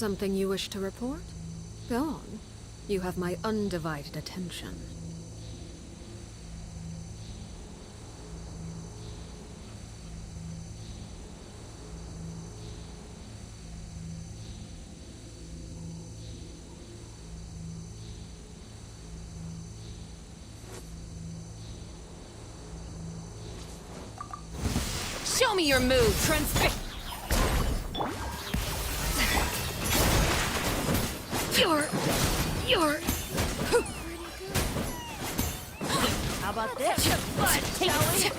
Something you wish to report? Go on. You have my undivided attention. Show me your move, You're... How about this? Take it.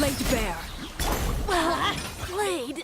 Laid bare. Well played.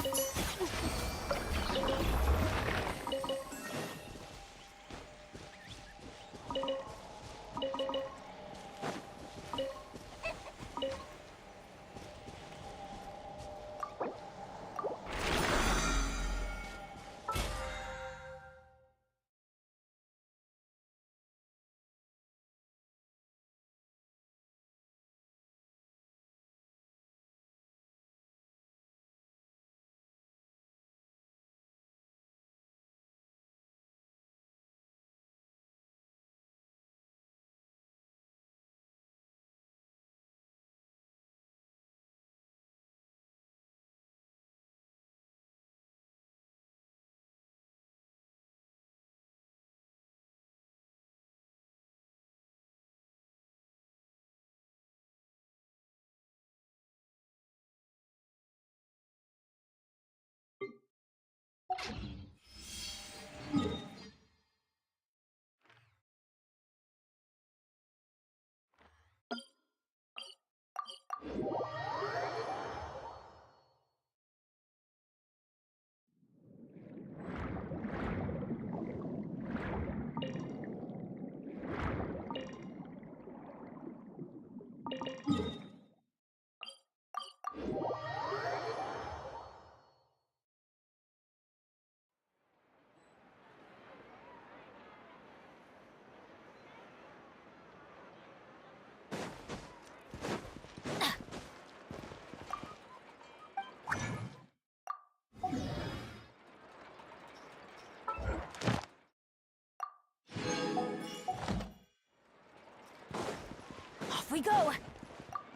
we go.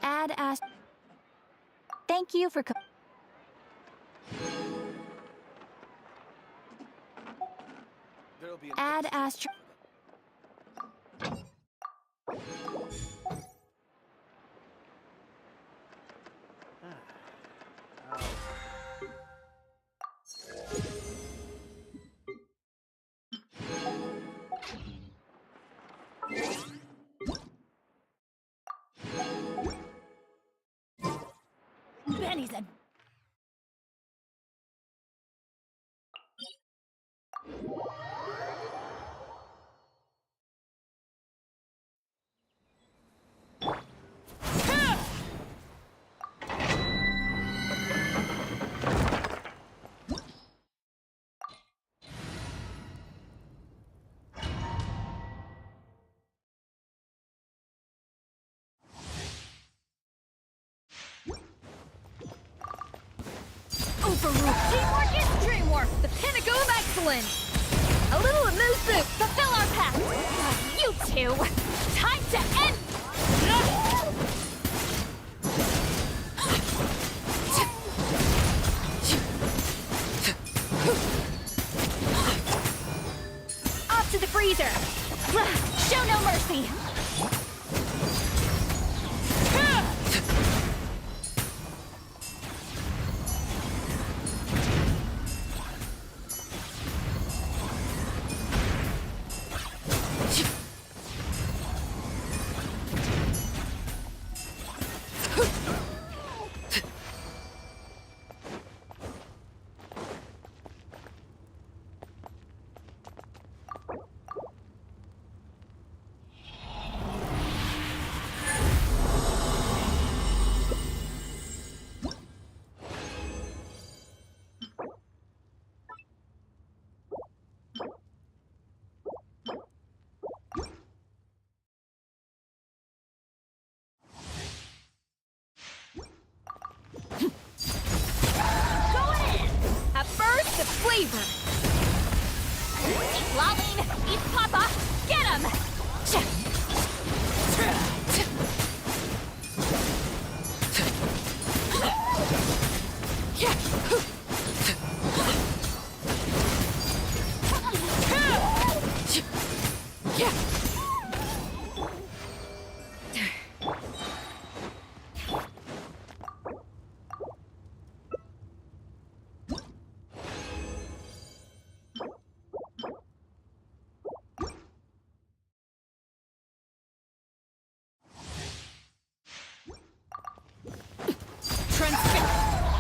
Add Thank you for There'll be an Add extra Astro. Benny's a... Overrule. Teamwork is dreamwork. The pinnacle of excellence. A little elusive. Fulfill our pact. You two. Time to end. Off to the freezer. Show no mercy. A burst of flavor! Citlali, eat Papa! Get him!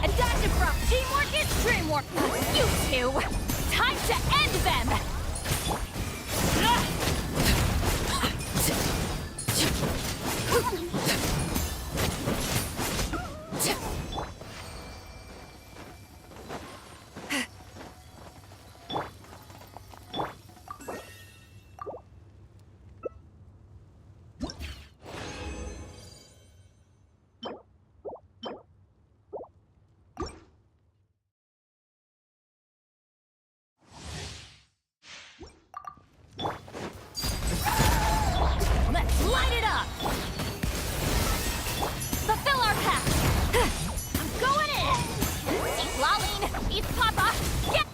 Adaptive from teamwork is dreamwork! You two! Time to end them! Let's light it up! Fulfill our pact! I'm going in! Citlali, eat Papa! Get!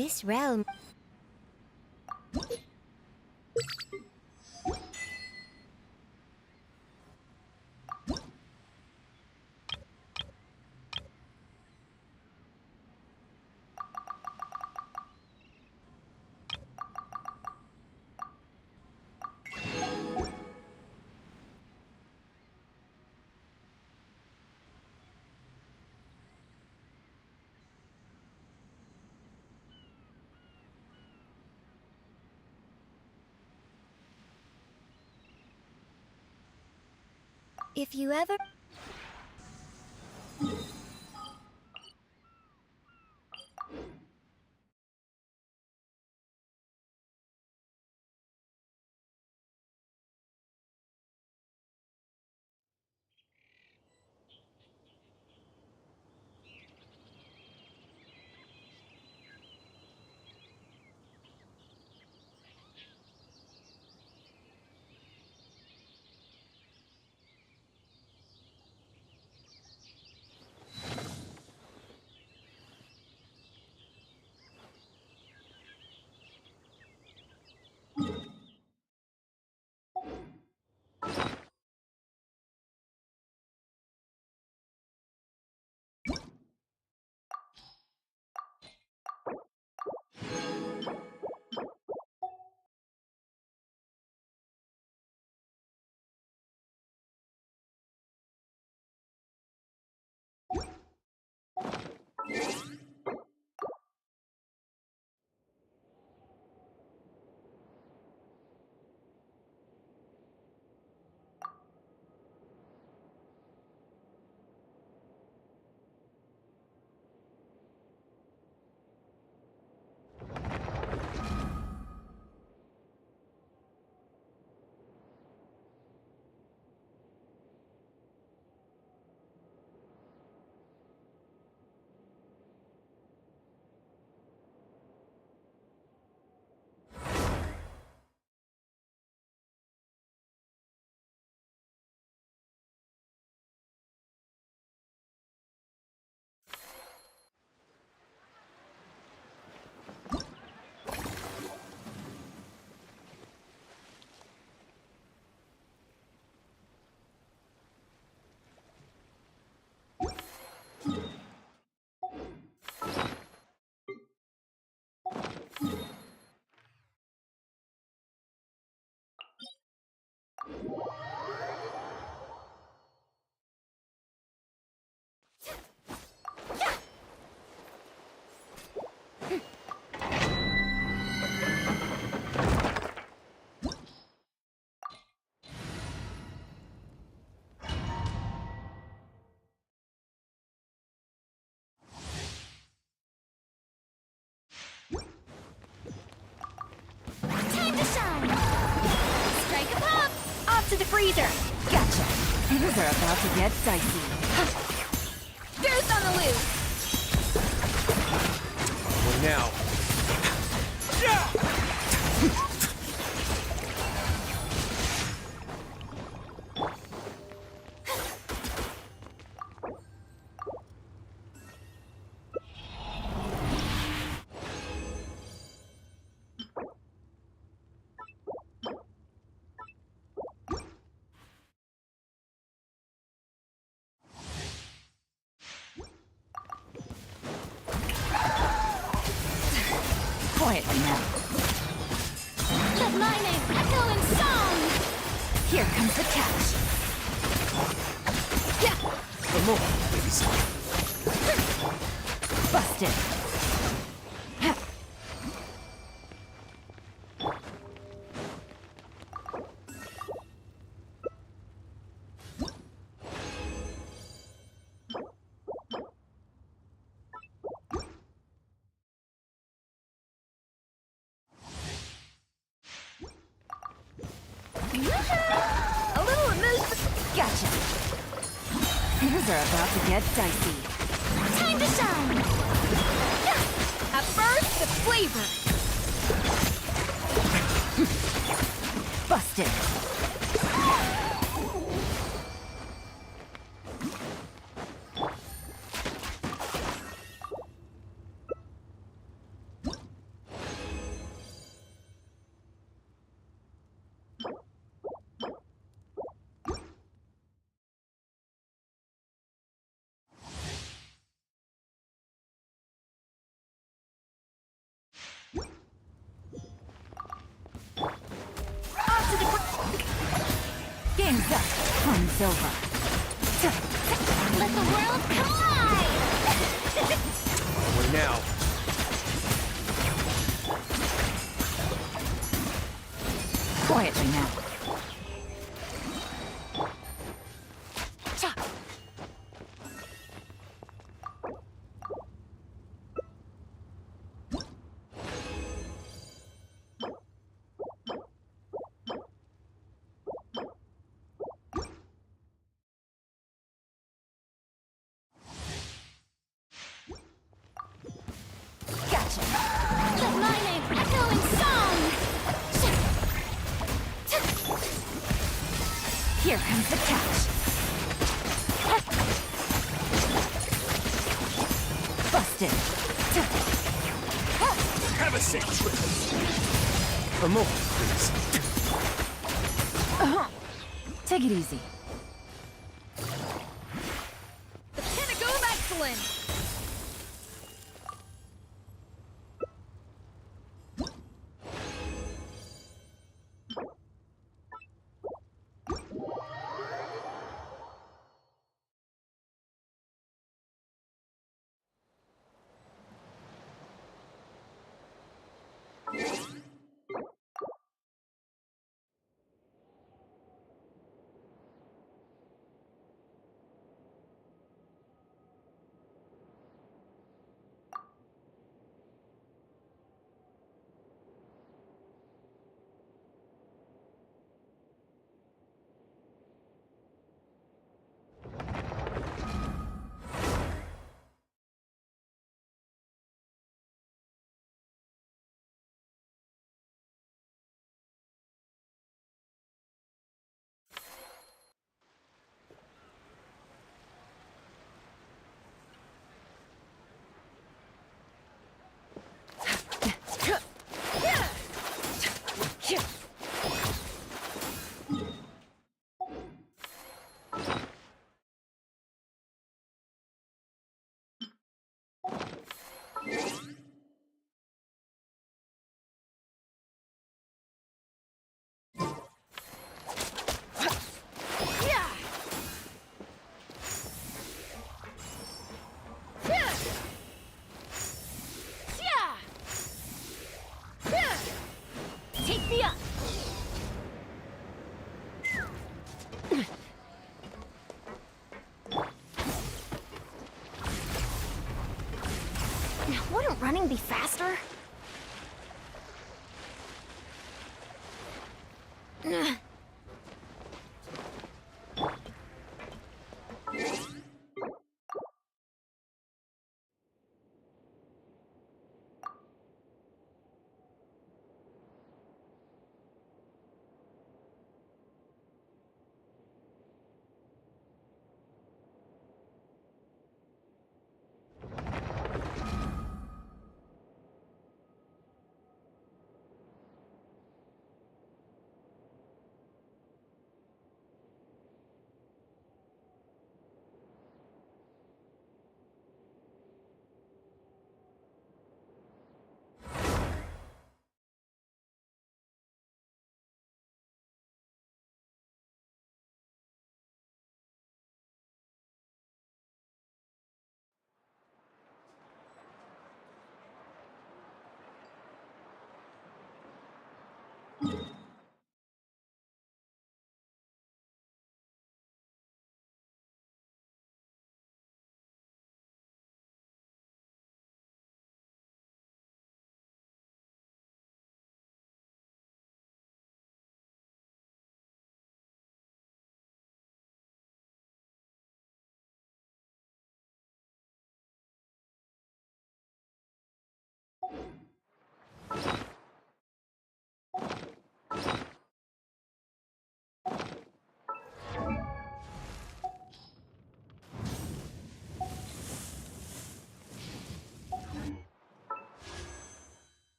This realm... If you ever... Time to shine! Strike a pop! Off to the freezer! Gotcha! Things are about to get dicey. Goose on the loose! What now? Quietly now. Let my name echo in song! Here comes the catch. Yeah! For more, please. Busted. A little amuse. Gotcha. Things are about to get dicey. Time to shine! Yeah! At first, the flavor. Busted. Wings up, Silva. Let the world collide! Onward now. Quietly now. Gotcha. Let my name echo in song! Here comes the catch. Busted. Have a sick trip. A moment, please. Take it easy. The pinnacle of excellence! Take me up! Wouldn't running be faster?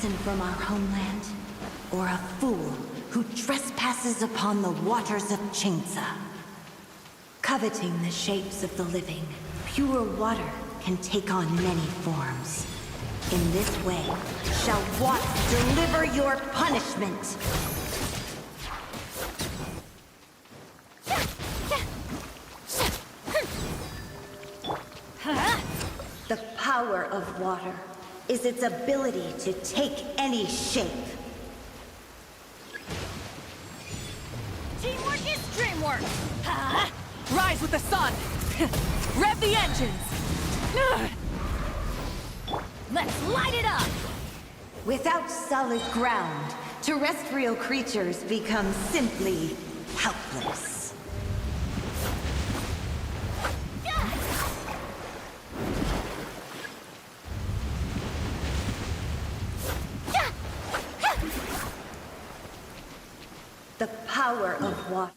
assassin from our homeland, or a fool who trespasses upon the waters of Chingsa. Coveting the shapes of the living, pure water can take on many forms. In this way, shall water deliver your punishment. The power of water is its ability to take any shape. Teamwork is dreamwork! Rise with the sun! Rev the engines! Let's light it up! Without solid ground, terrestrial creatures become simply helpless. The power of water.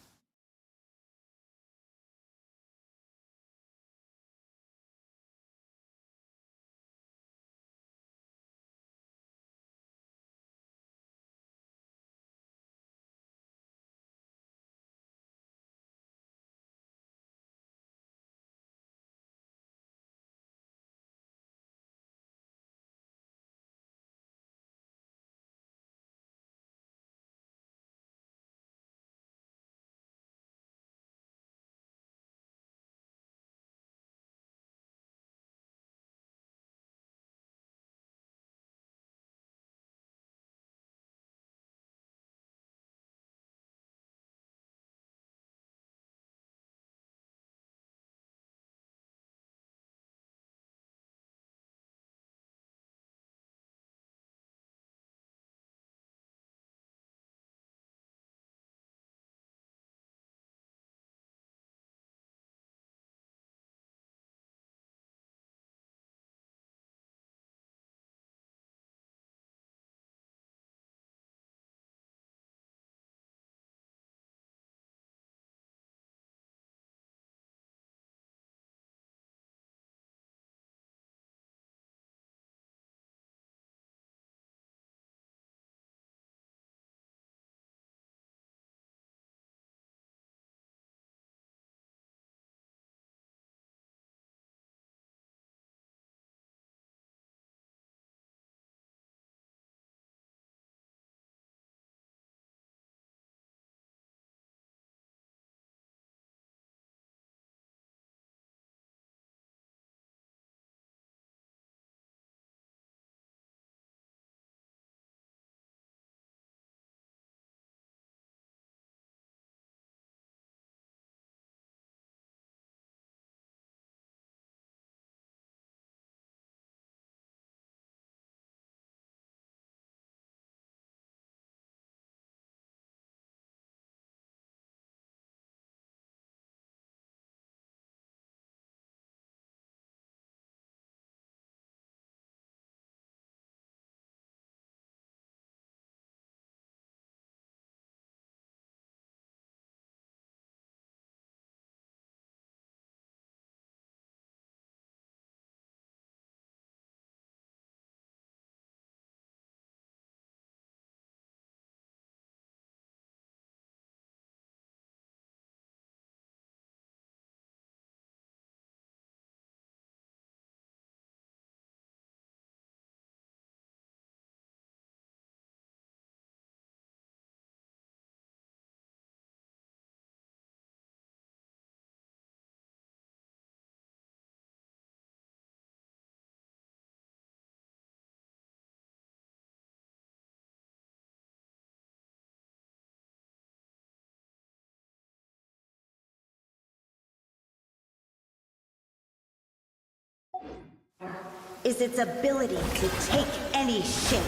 Is its ability to take any shape.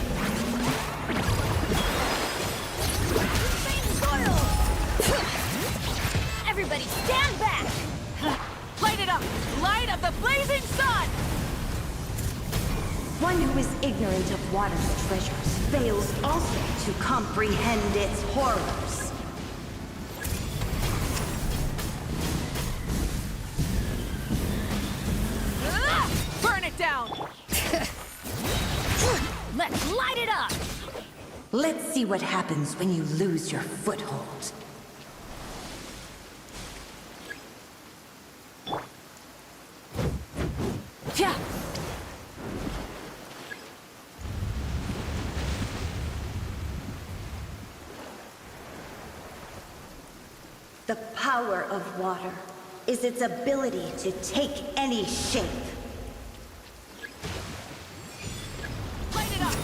Everybody stand back! Light it up! Light of the blazing sun! One who is ignorant of water's treasures fails also to comprehend its horrors. Burn it down! Let's light it up! Let's see what happens when you lose your foothold. Yeah. The power of water is its ability to take any shape. Light it up.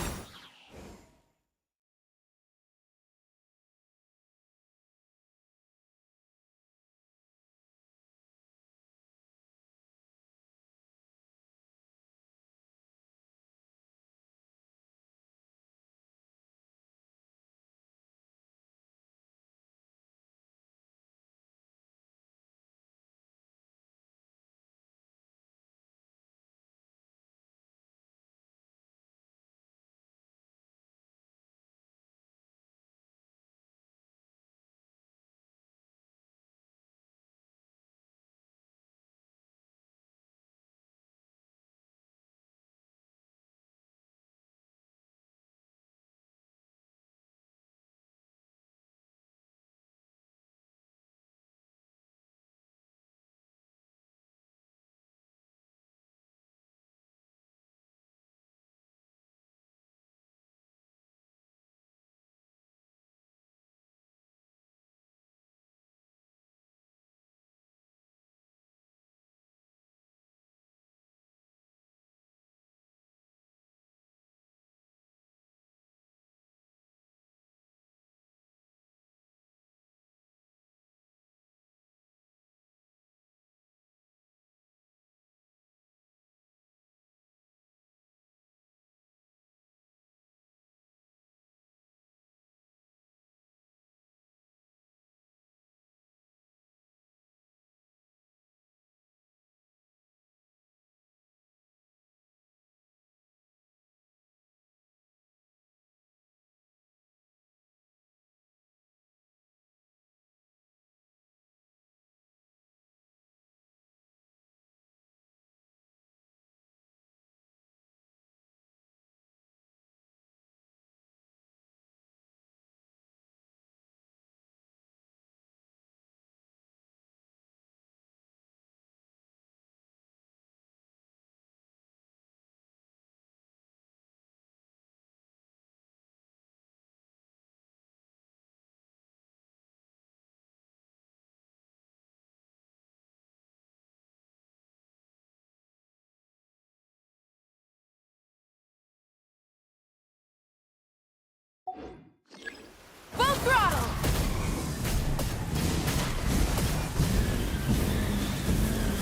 Full throttle!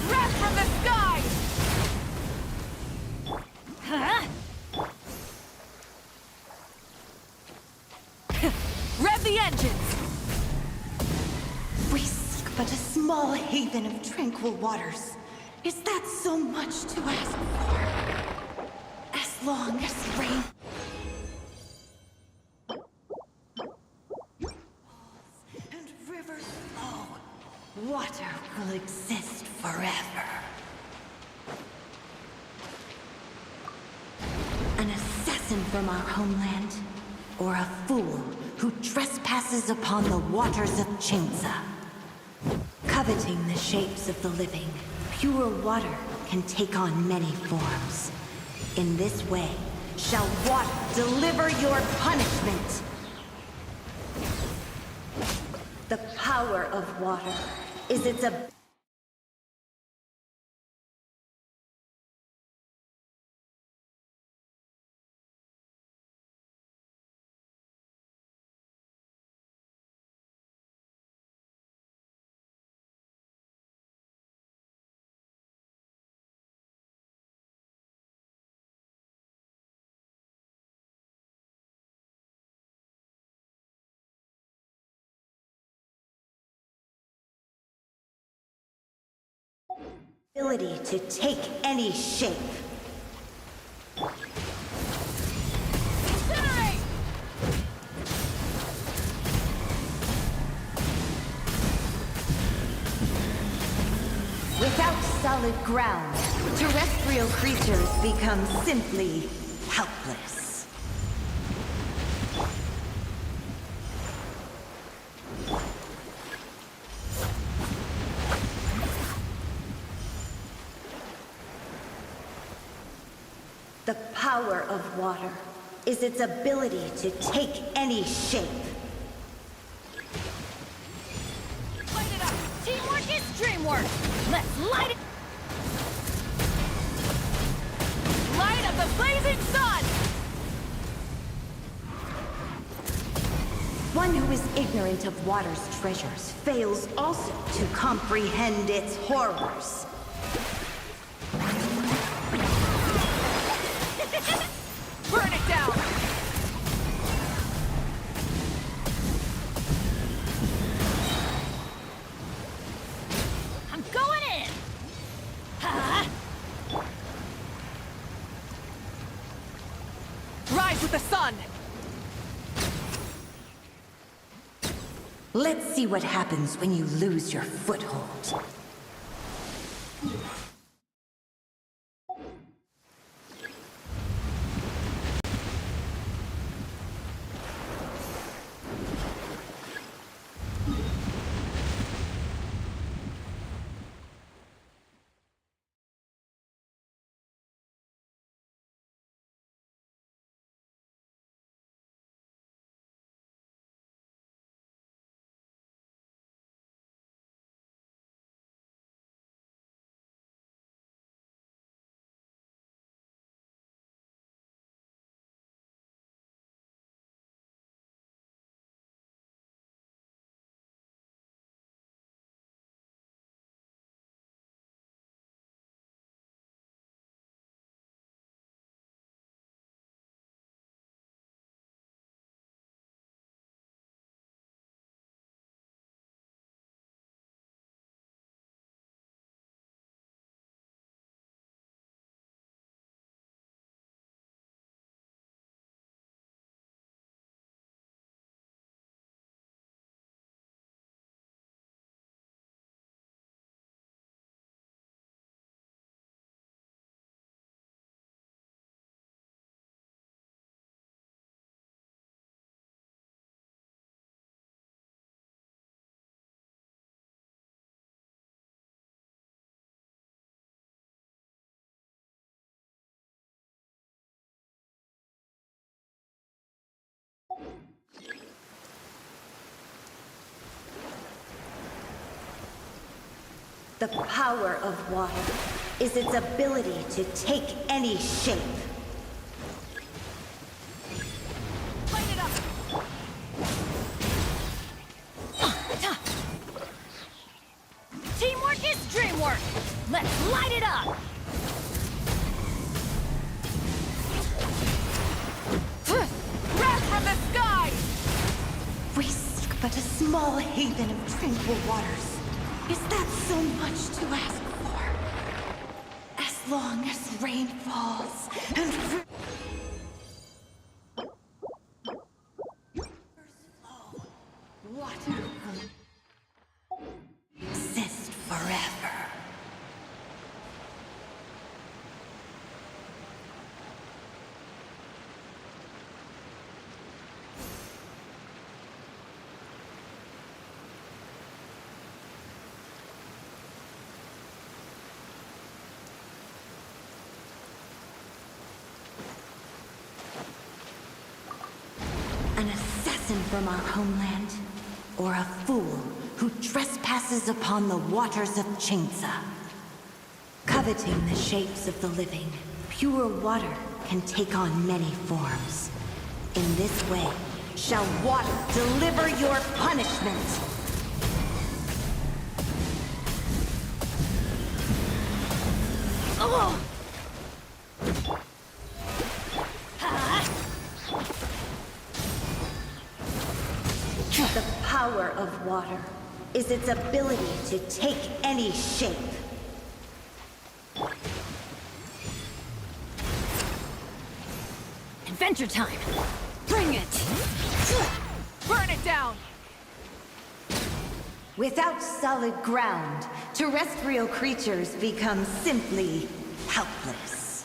Wrath from the sky! Huh? Rev the engines! We seek but a small haven of tranquil waters. Is that so much to ask for? As long as rain... and rivers flow, water will exist forever. An assassin from our homeland, or a fool who trespasses upon the waters of Chinza. Coveting the shapes of the living, pure water can take on many forms. In this way, shall water deliver your punishment. The power of water is its ability. Ability to take any shape. Incinerate! Without solid ground, terrestrial creatures become simply helpless. The power of water is its ability to take any shape. Light it up! Teamwork is dreamwork! Let's light it! Light of the blazing sun! One who is ignorant of water's treasures fails also to comprehend its horrors. Burn it down! I'm going in! Ha! Rise with the sun! Let's see what happens when you lose your foothold. The power of water is its ability to take any shape. Light it up! Teamwork is dreamwork! Let's light it up! Wrath from the sky! We seek but a small haven of tranquil waters. Is that so much to ask for? As long as rain falls and rivers flow, water will exist forever. An assassin from our homeland, or a fool who trespasses upon the waters of Chinza. Coveting the shapes of the living, pure water can take on many forms. In this way, shall water deliver your punishment. Oh! The power of water is its ability to take any shape. Adventure time! Bring it! Burn it down! Without solid ground, terrestrial creatures become simply helpless.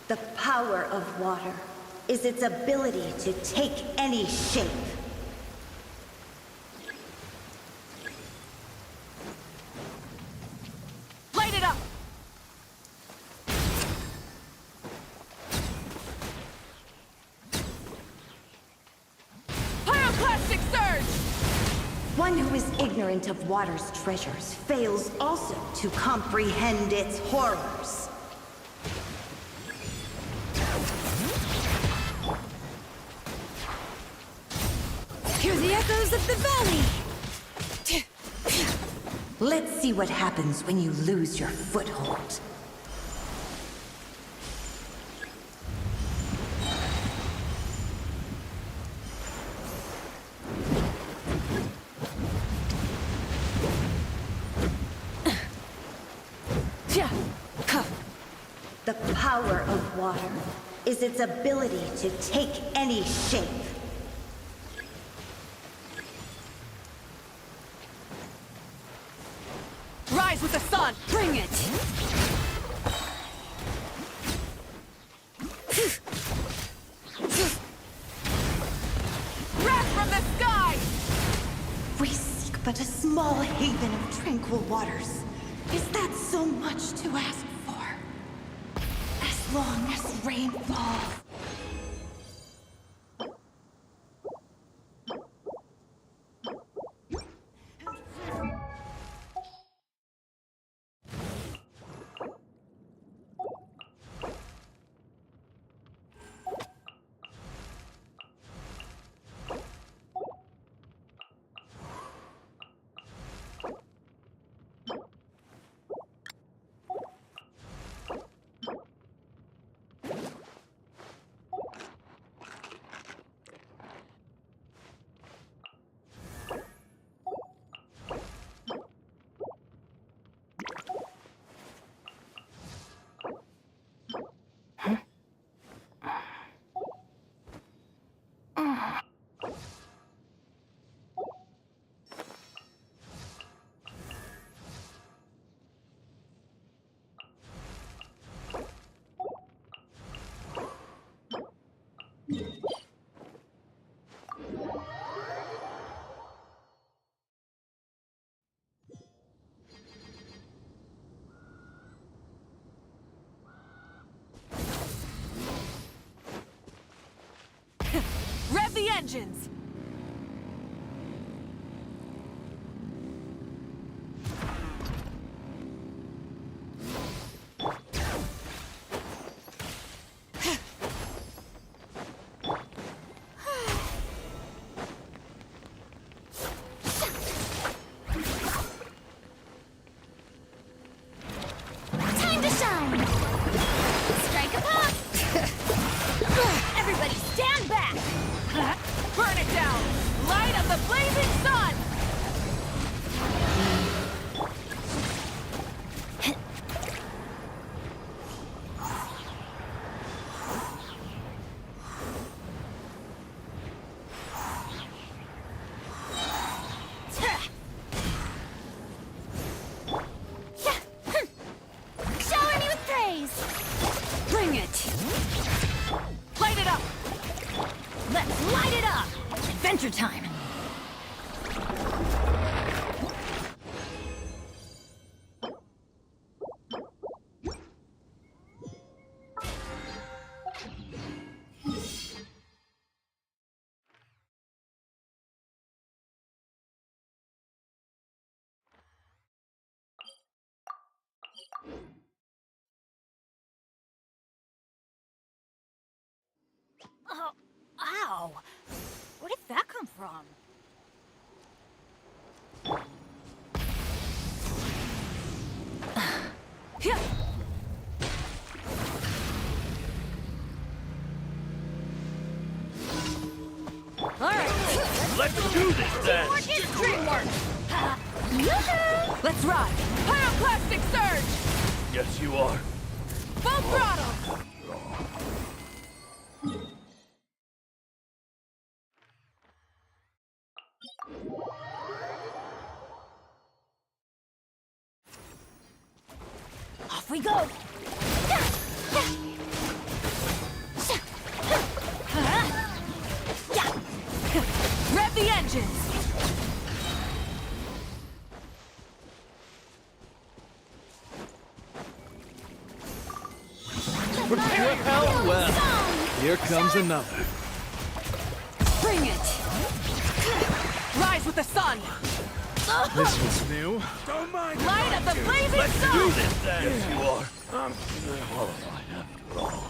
The power of water is its ability to take any shape. Light it up! Pyroclastic surge! One who is ignorant of water's treasures fails also to comprehend its horrors. Hear the echoes of the valley! Let's see what happens when you lose your foothold. The power of water is its ability to take any shape. Rise with the sun! Bring it! Wrath from the sky! We seek but a small haven of tranquil waters. Is that so much to ask for? As long as rain falls. Rev the engines! Time to shine! Strike a pop! Everybody stand back! Burn it down! Light of the blazing sun! Shower me with praise! Bring it! Light it up! Let's light it up! Adventure time! Oh, ow! Where did that come from? Let's do this then! Teamwork is dreamwork! Let's ride! Pyroclastic surge! Yes, you are. Full throttle! Off we go! Rev the engines! Well, here comes another. Bring it! Rise with the sun! This was new. Don't mind. Light of the blazing Let's sun! do this then. Yes, you are. I'm qualified after all.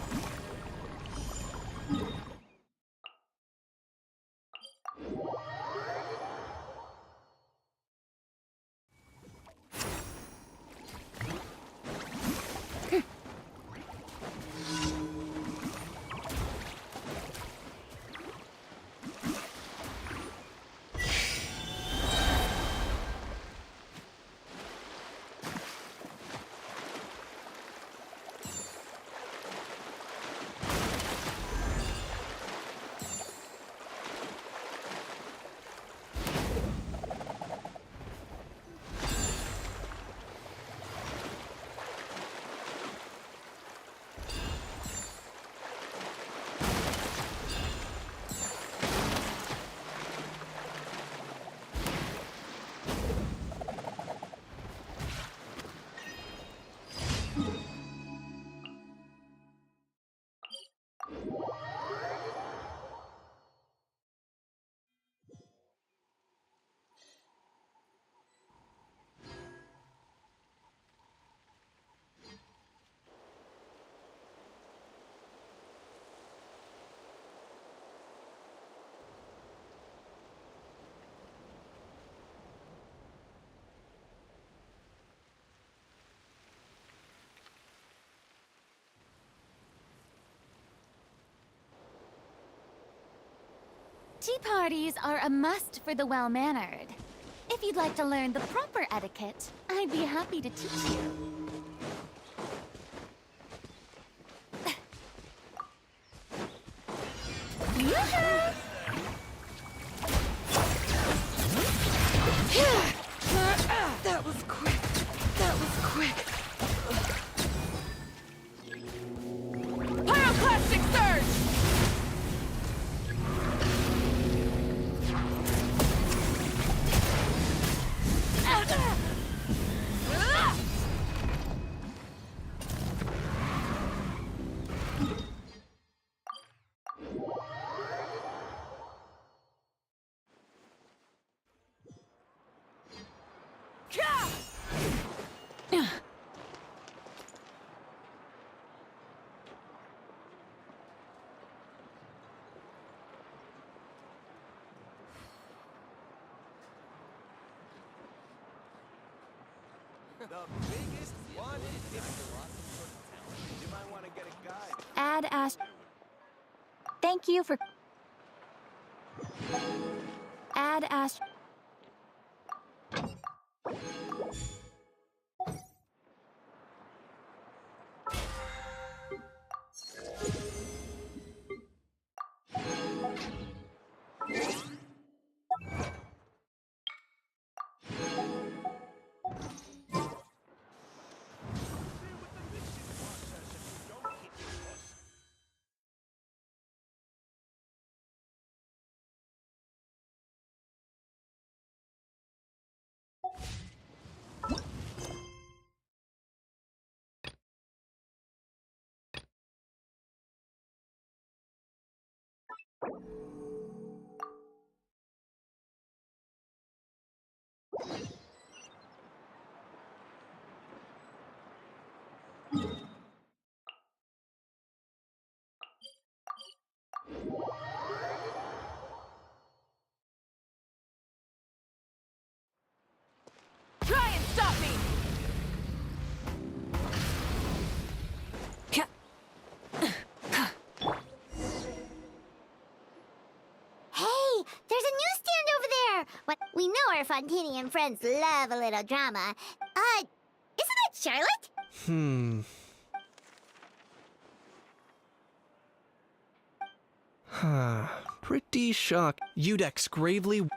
Tea parties are a must for the well-mannered. If you'd like to learn the proper etiquette, I'd be happy to teach you. That was quick. That was quick. Pyroclastic surge! The biggest one is lots of sort of talent. You might want to get a guide. Add Ash. Thank you for. Add Ash. Try and stop me! Hey, there's a newsstand over there! What? We know our Fontanian friends love a little drama. Isn't that Charlotte? Pretty shocked. Udex gravely.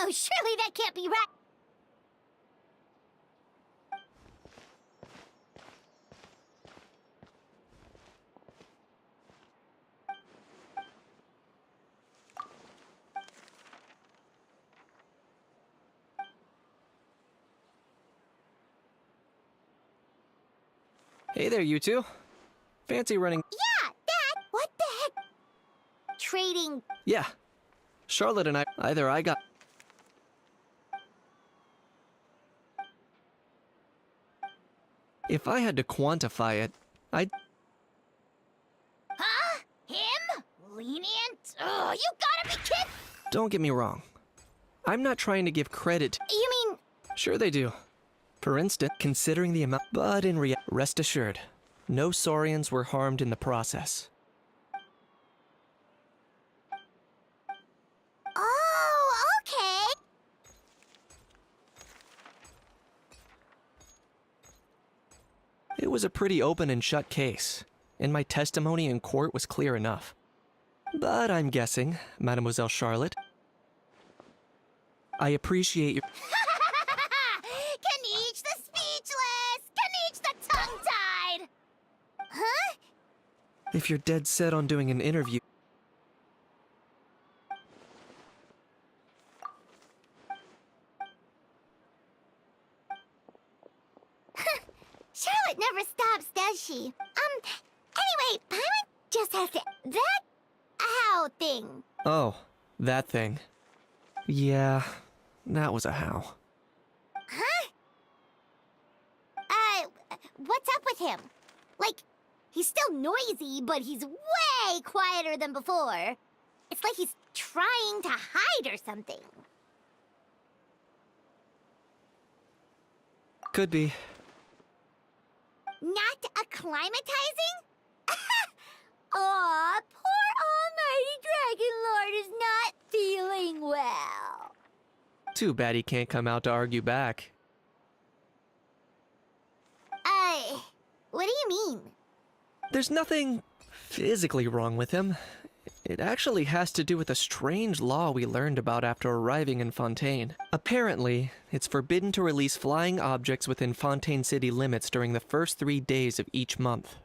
Oh, surely that can't be right. Hey there, you two. Fancy running... Yeah, Dad! What the heck? Trading... Yeah. Charlotte and I got... If I had to quantify it, I'd... Huh? Him? Lenient? Oh, you gotta be kidding! Don't get me wrong. I'm not trying to give credit... You mean... Sure they do. For instance, considering the amount... But in reality, rest assured, no Saurians were harmed in the process. Oh, okay. It was a pretty open and shut case, and my testimony in court was clear enough. But I'm guessing, Mademoiselle Charlotte, I appreciate your... Kaniche the speechless! Kaniche the tongue-tied! Huh? If you're dead set on doing an interview... Charlotte never stops, does she? Anyway, Paimon just has to... That... how thing. Oh, that thing. Yeah, that was a how. Huh? What's up with him? Like, he's still noisy, but he's way quieter than before. It's like he's trying to hide or something. Could be. Not acclimatizing? Aw, poor Almighty Dragon Lord is not feeling well. Too bad he can't come out to argue back. What do you mean? There's nothing physically wrong with him. It actually has to do with a strange law we learned about after arriving in Fontaine. Apparently, it's forbidden to release flying objects within Fontaine city limits during the first 3 days of each month.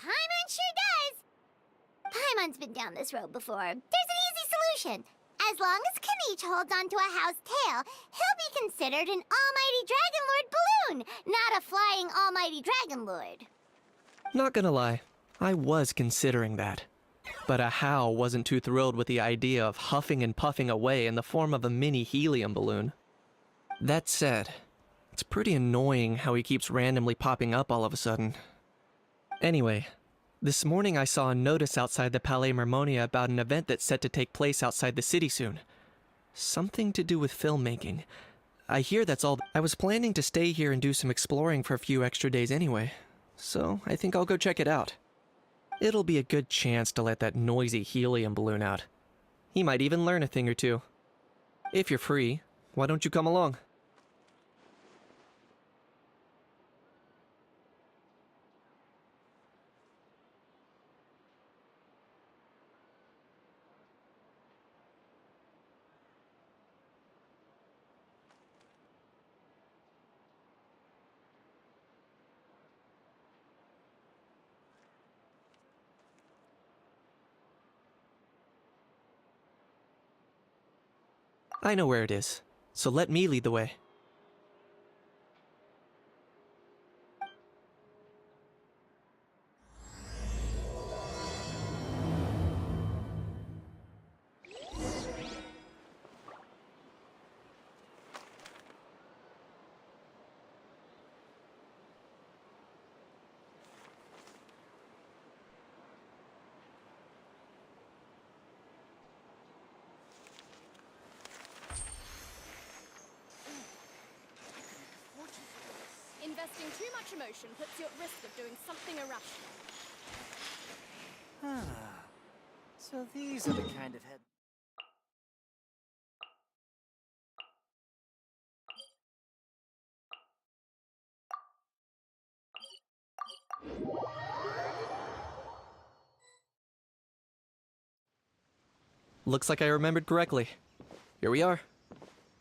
Paimon sure does. Paimon's been down this road before. There's an easy solution. As long as Kaniche holds onto a house tail, he'll be considered an Almighty Dragon Lord balloon, not a flying Almighty Dragon Lord. Not gonna lie, I was considering that. But a How wasn't too thrilled with the idea of huffing and puffing away in the form of a mini helium balloon. That said, it's pretty annoying how he keeps randomly popping up all of a sudden. Anyway, This morning I saw a notice outside the Palais Mermonia about an event that's set to take place outside the city soon. Something to do with filmmaking. I hear that's all. I was planning to stay here and do some exploring for a few extra days anyway, so I think I'll go check it out. It'll be a good chance to let that noisy helium balloon out. He might even learn a thing or two. If you're free, why don't you come along? I know where it is, so let me lead the way. Investing too much emotion puts you at risk of doing something irrational. Ah, so these are the kind of head... Looks like I remembered correctly. Here we are.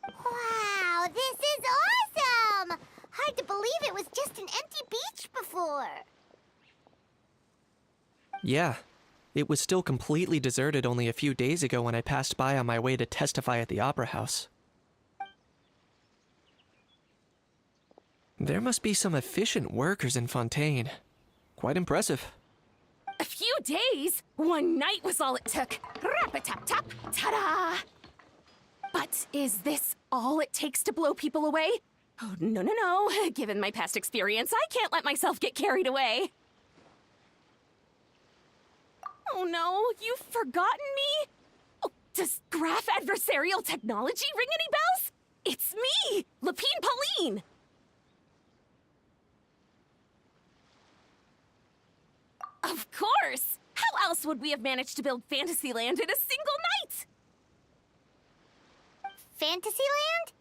Wow, this is awesome! Hard to believe it was just an empty beach before. Yeah, it was still completely deserted only a few days ago when I passed by on my way to testify at the Opera House. There must be some efficient workers in Fontaine. Quite impressive. A few days? One night was all it took. Rap-a-tap-tap, ta-da! But is this all it takes to blow people away? Oh, no, no, no. Given my past experience, I can't let myself get carried away. Oh no, you've forgotten me? Oh, does graph adversarial technology ring any bells? It's me, Lapine Pauline! Of course! How else would we have managed to build Fantasyland in a single night? Fantasyland?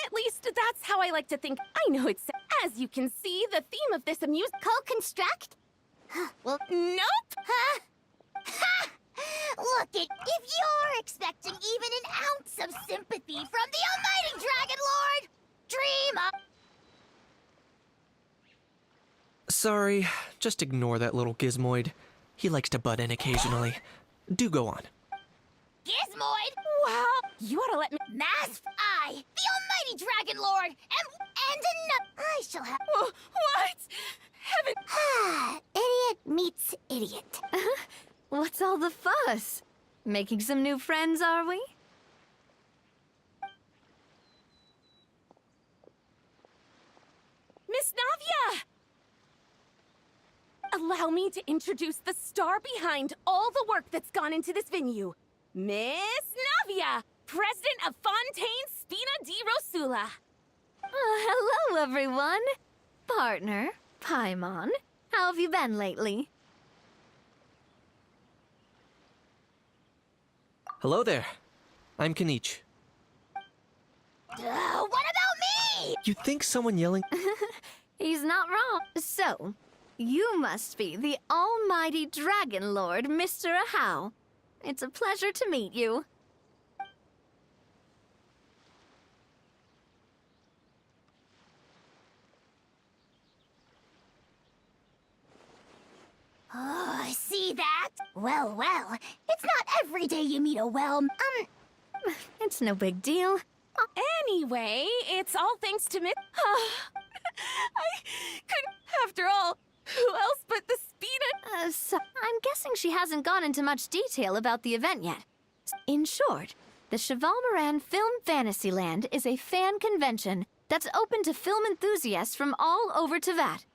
At least that's how I like to think. I know it's... As you can see, the theme of this Co-construct? Well, Nope! huh? Ha! Look it, if you're expecting even an ounce of sympathy from the almighty Dragon Lord, dream up. Sorry, just ignore that little gizmoid. He likes to butt in occasionally. Do go on. Gizmoid? Wow, you ought to let me... Masked I, the almighty Dragon Lord, I shall have... What? Heaven... Idiot meets idiot. What's all the fuss? Making some new friends, are we? Miss Navia! Allow me to introduce the star behind all the work that's gone into this venue. Miss Navia, president of Fontaine Spina di Rosula. Hello, everyone. Partner, Paimon. How have you been lately? Hello there. I'm Kanich. What about me? You think someone yelling... He's not wrong. So, you must be the almighty Dragon Lord, Mr. Ahau. It's a pleasure to meet you. Oh, I see that. Well, it's not every day you meet a It's no big deal. Anyway, it's all thanks to I couldn't... After all, who else but the Spina... So I'm guessing she hasn't gone into much detail about the event yet. In short, the Cheval Moran Film Fantasyland is a fan convention that's open to film enthusiasts from all over Teyvat.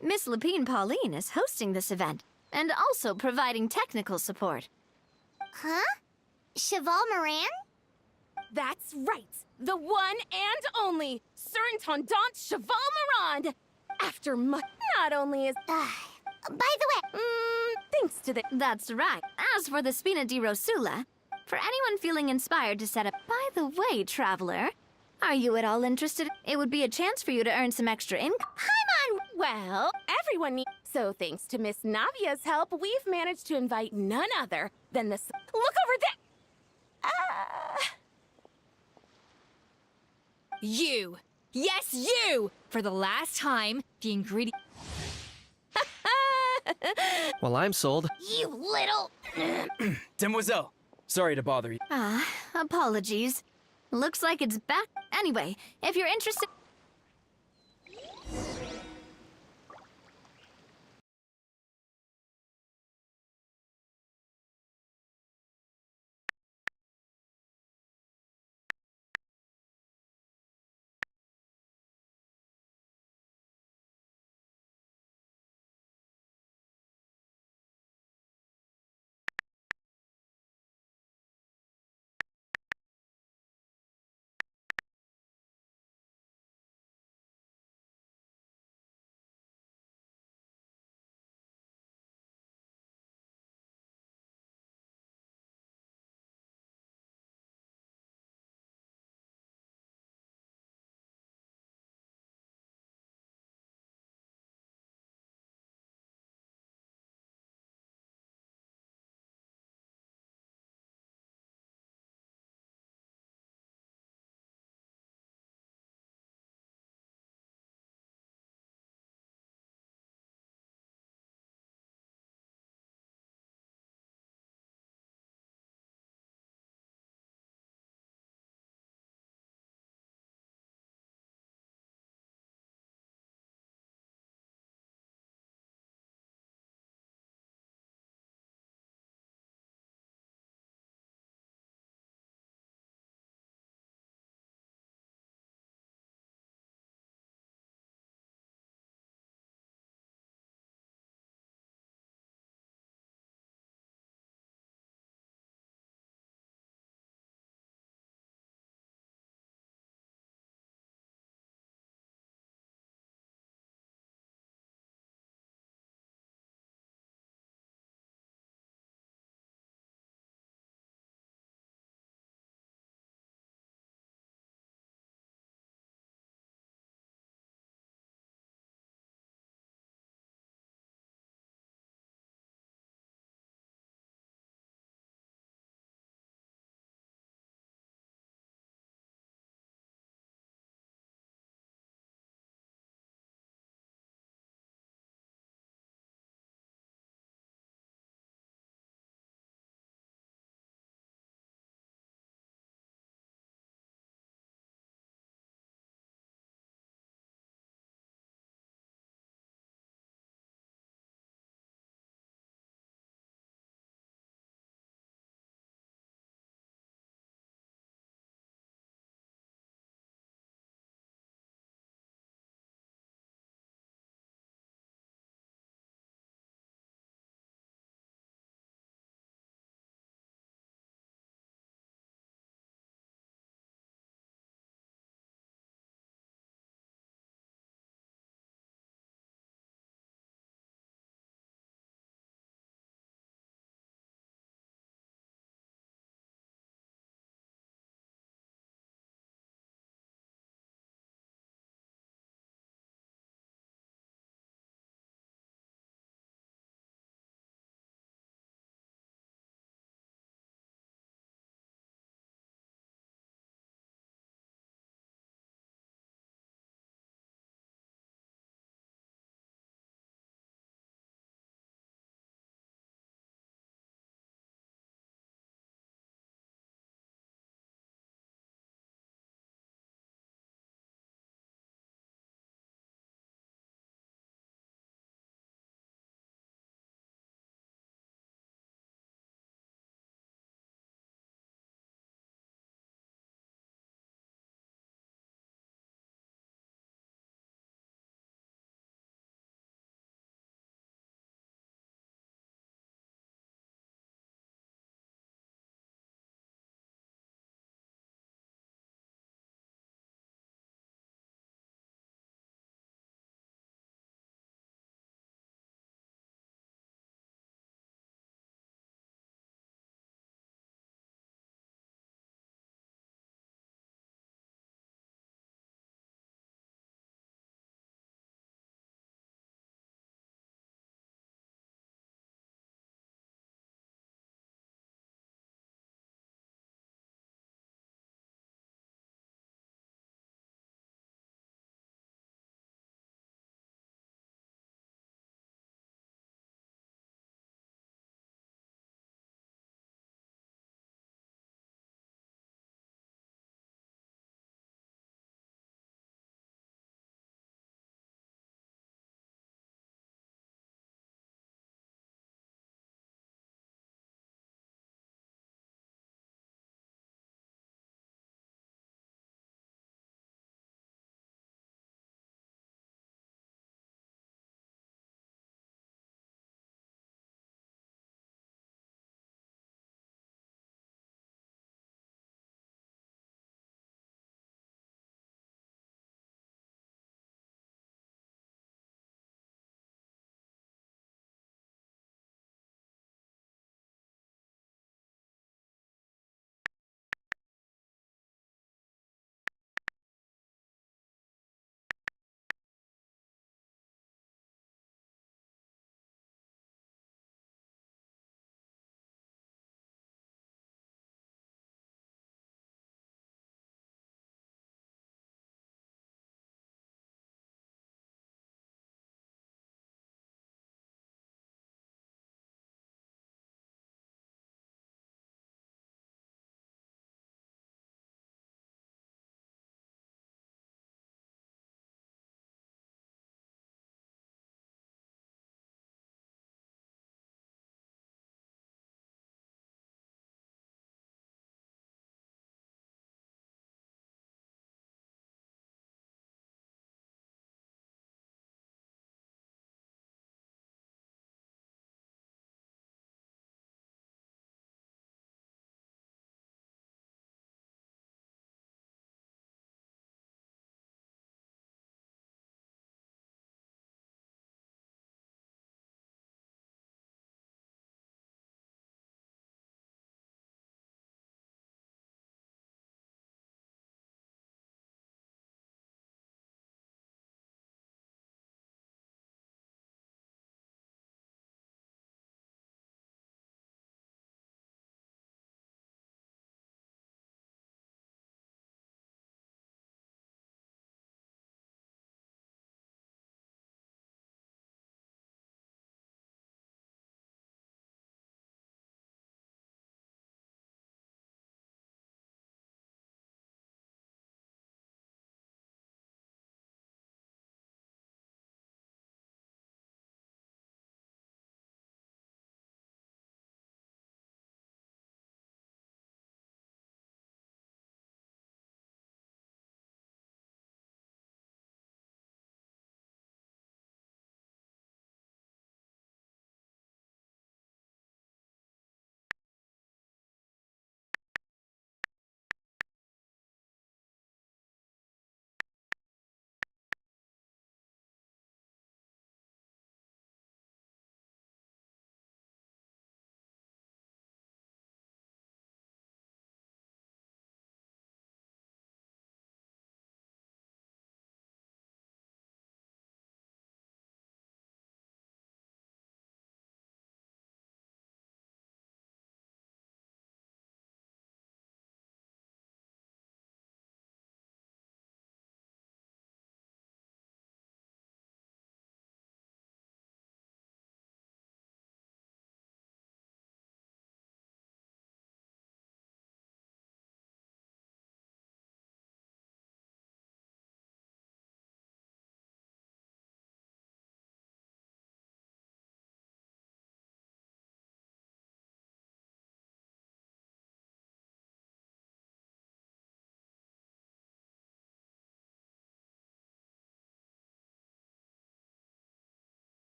Miss Lapine Pauline is hosting this event and also providing technical support. Huh? Cheval Moran? That's right. The one and only Sir Intendant Cheval Morand. After much, not only is... By the way, thanks to the... That's right. As for the Spina di Rosula, for anyone feeling inspired to set up... By the way, traveler, are you at all interested? It would be a chance for you to earn some extra income. Well, everyone needs... So thanks to Miss Navia's help, we've managed to invite none other than the... Look over there! You! Yes, you! For the last time, the ingredient. Well, I'm sold. you little... Demoiselle, sorry to bother you. Apologies. Looks like it's back. Anyway, if you're interested...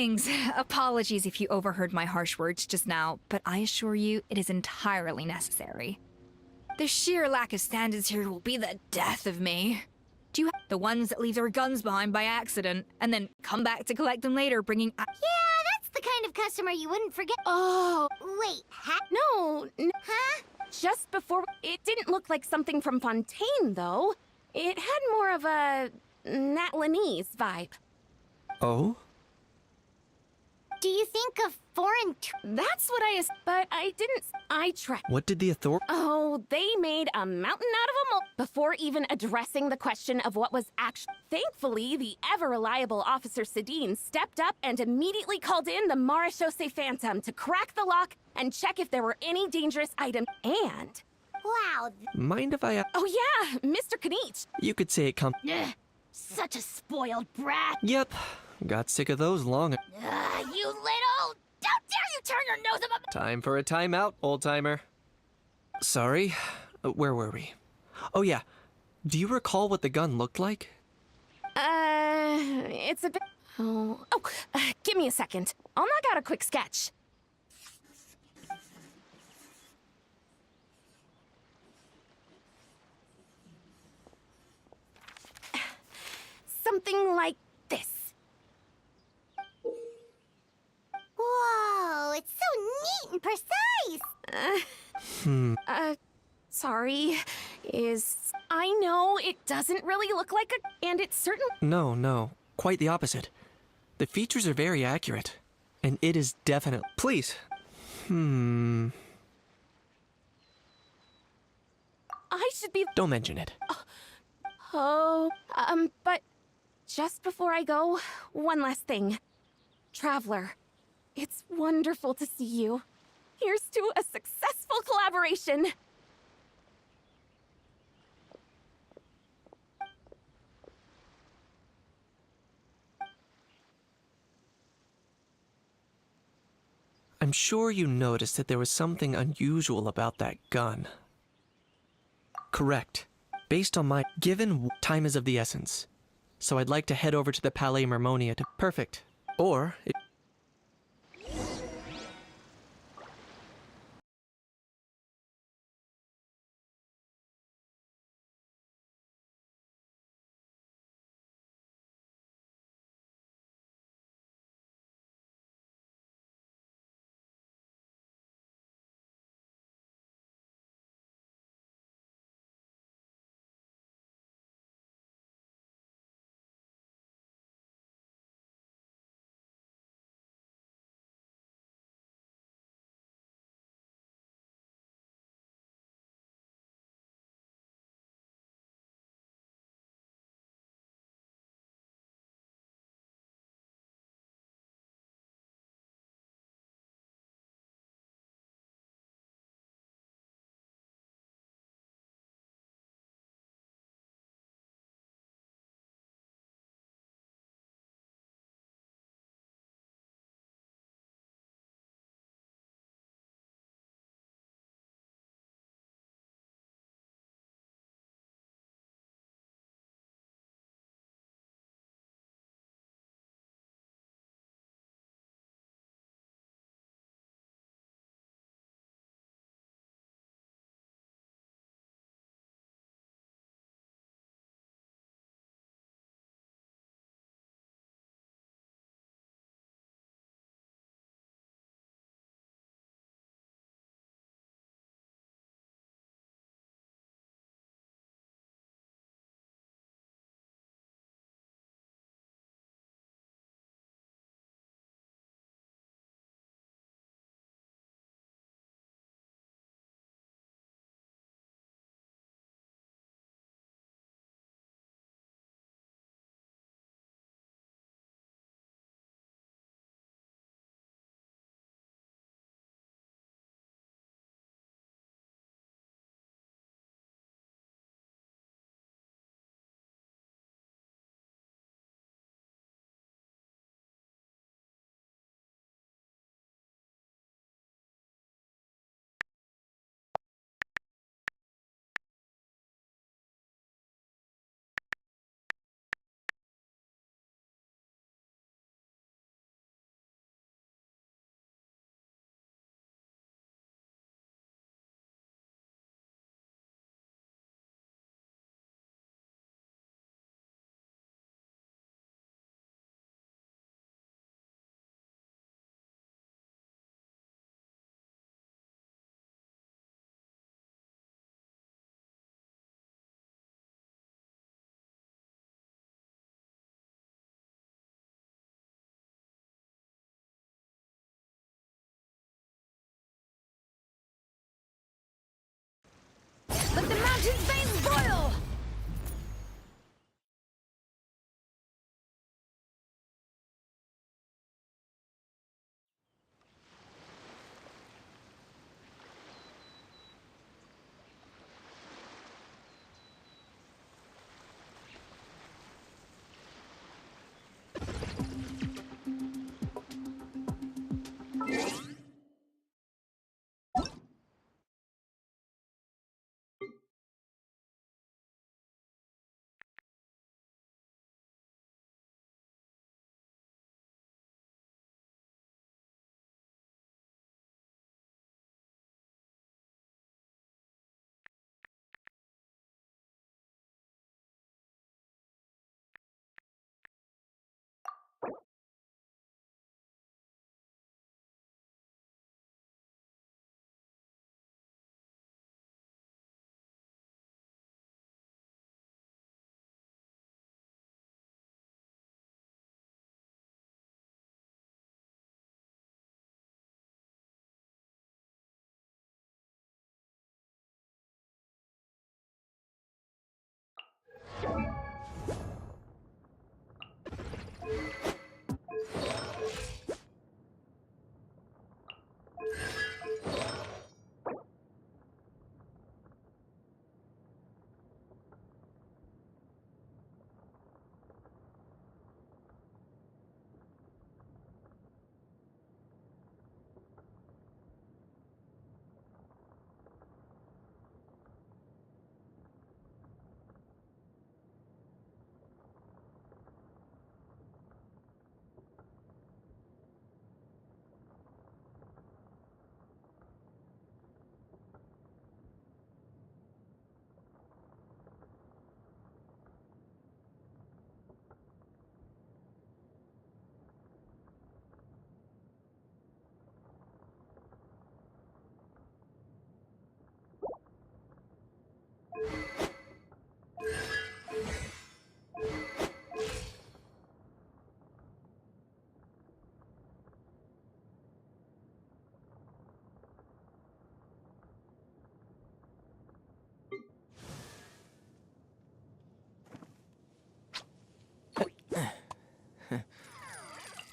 Greetings. Apologies if you overheard my harsh words just now, but I assure you it is entirely necessary. The sheer lack of standards here will be the death of me. Do you the ones that leave their guns behind by accident and then come back to collect them later, bringing Yeah, that's the kind of customer you wouldn't forget. Oh, Wait, huh? Just before... It didn't look like something from Fontaine, though. It had more of a... Natlanese vibe. Oh? Do you think of foreign... That's what but I didn't... I tried. What did the author... Oh, they made a mountain out of a mole before even addressing the question of what was actually... Thankfully, the ever-reliable Officer Sedine stepped up and immediately called in the Marechaussee Phantom to crack the lock and check if there were any dangerous items. And... Wow, Mind if I... Oh yeah, Mr. Kanich. You could say it come... such a spoiled brat. Yep. Got sick of those long... You little... Don't dare you turn your nose up... Time for a timeout, old-timer. Sorry. Where were we? Oh yeah. Do you recall what the gun looked like? It's a bit... give me a second. I'll knock out a quick sketch. Something like this. Whoa, it's so neat and precise. Sorry. I know it doesn't really look like a... And it's certain... No. Quite the opposite. The features are very accurate. And it is definite... Please. I should be... Don't mention it. But just before I go, one last thing. Traveler, it's wonderful to see you. Here's to a successful collaboration. I'm sure you noticed that there was something unusual about that gun. Correct. Based on my... Given time is of the essence. So I'd like to head over to the Palais Mermonia to... Perfect. Or...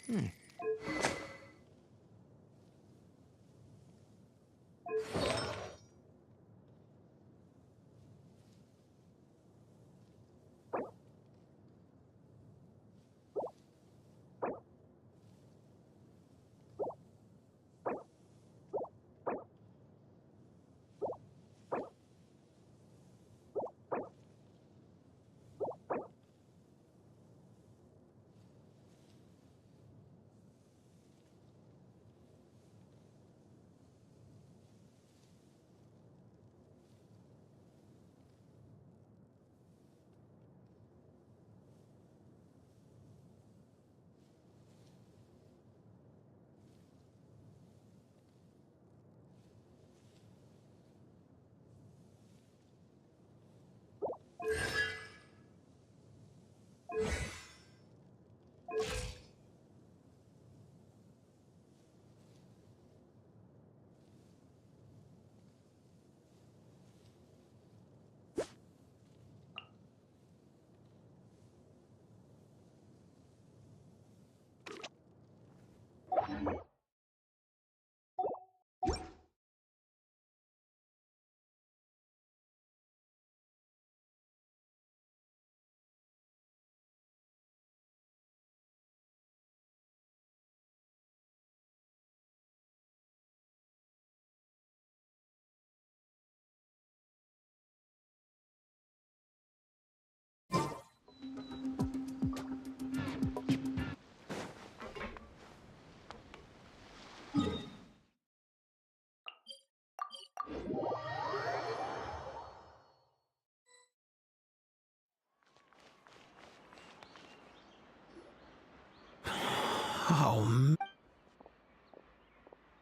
Oh,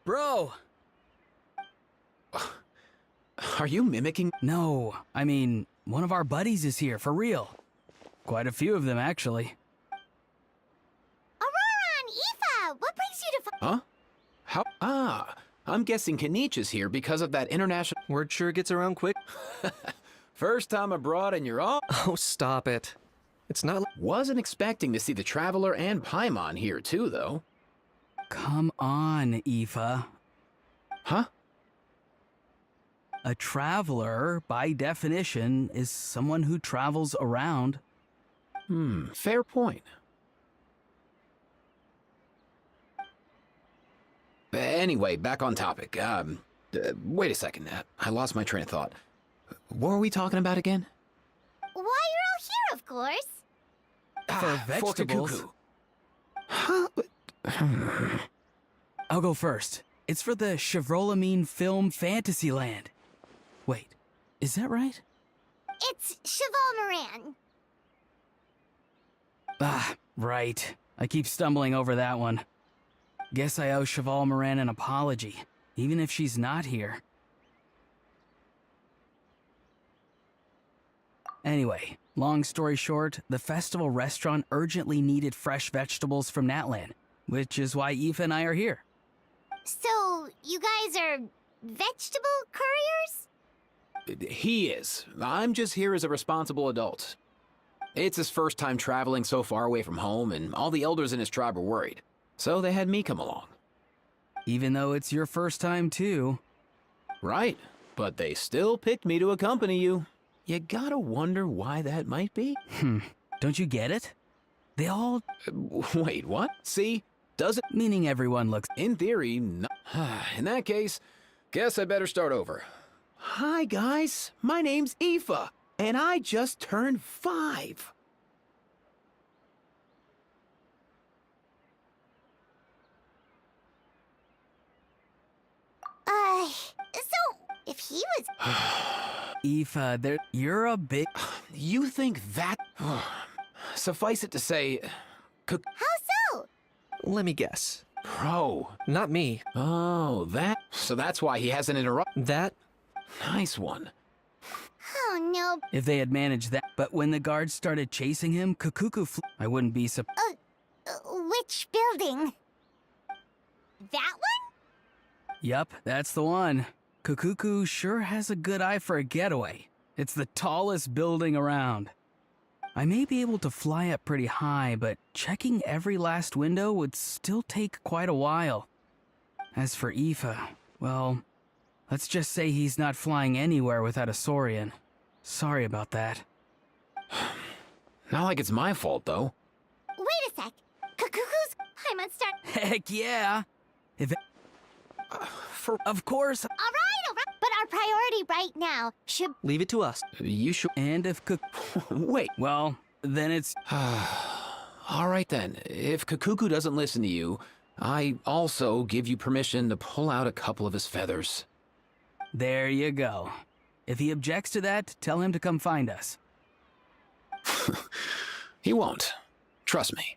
Bro! are you mimicking? No, I mean, one of our buddies is here, for real. Quite a few of them, actually. Aurora and Aoife, what brings you to... Huh? How? Ah, I'm guessing Kanich is here because of that international... Word sure gets around quick. First time abroad and you're all... Oh, stop it. It's not like... Wasn't expecting to see the Traveler and Paimon here too, though. Come on, Aoife. Huh? A traveler, by definition, is someone who travels around. Fair point. Anyway, back on topic. Wait a second. I lost my train of thought. What were we talking about again? Why, you're all here, of course. For vegetables. Cuckoo. Huh? I'll go first. It's for the Chevrolamine Film Fantasyland. Wait, is that right? It's Cheval Moran. Ah, right. I keep stumbling over that one. Guess I owe Cheval Moran an apology, even if she's not here. Anyway, long story short, the festival restaurant urgently needed fresh vegetables from Natlan, which is why Aoife and I are here. So, you guys are vegetable couriers? He is. I'm just here as a responsible adult. It's his first time traveling so far away from home, and all the elders in his tribe were worried. So they had me come along. Even though it's your first time too. Right, but they still picked me to accompany you. You gotta wonder why that might be. Don't you get it? They all... Wait, what? See? Does it? Meaning everyone looks... In theory, no. In that case, guess I better start over. Hi, guys. My name's Aoife, and I just turned 5. So, if he was... Aoife, you're a bit... You think that... Suffice it to say... How so? Let me guess. Bro. Not me. Oh, that... So that's why he hasn't interrupted. That? Nice one. Oh, no. If they had managed that... But when the guards started chasing him, Kukuku I wouldn't be Which building? That one? Yup, that's the one. Kukuku sure has a good eye for a getaway. It's the tallest building around. I may be able to fly up pretty high, but checking every last window would still take quite a while. As for Aoife, well, let's just say he's not flying anywhere without a Saurian. Sorry about that. Not like it's my fault, though. Wait a sec. Cuckoo's Paimon start. Heck yeah! If it... Of course. All right. But our priority right now should. Leave it to us. You should. And if Wait. Well, then it's... All right then. If Kakuku doesn't listen to you, I also give you permission to pull out a couple of his feathers. There you go. If he objects to that, tell him to come find us. He won't. Trust me.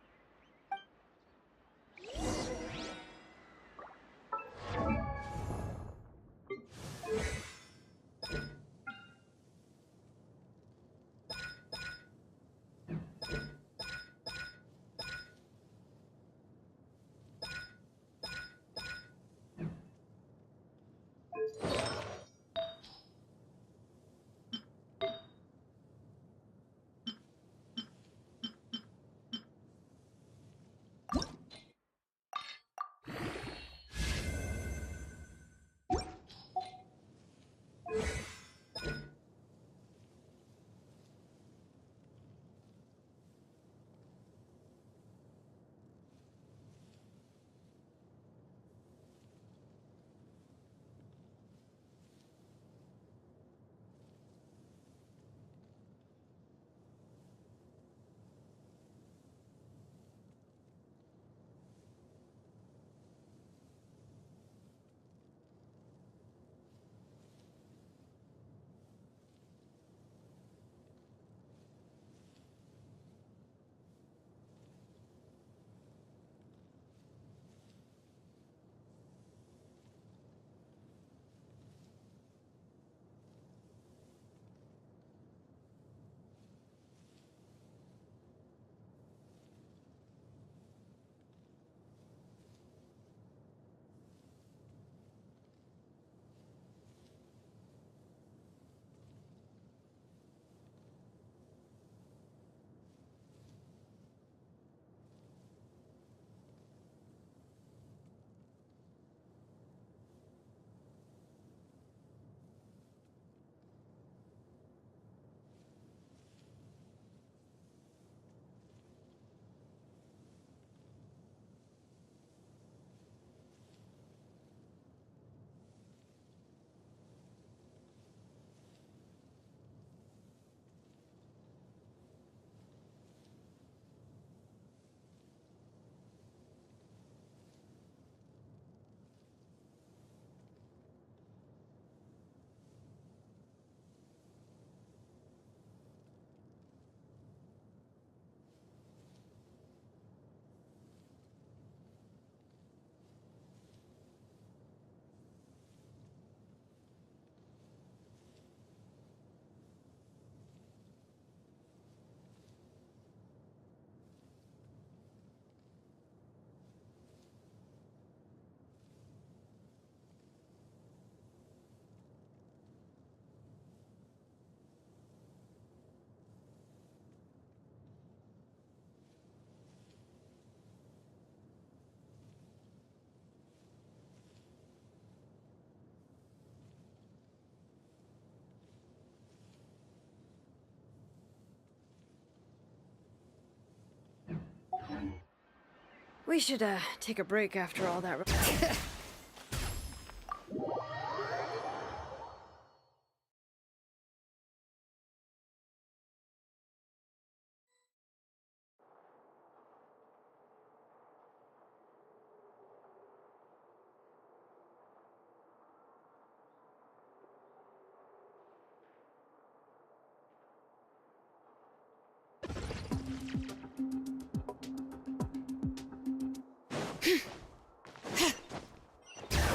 We should, take a break after all that.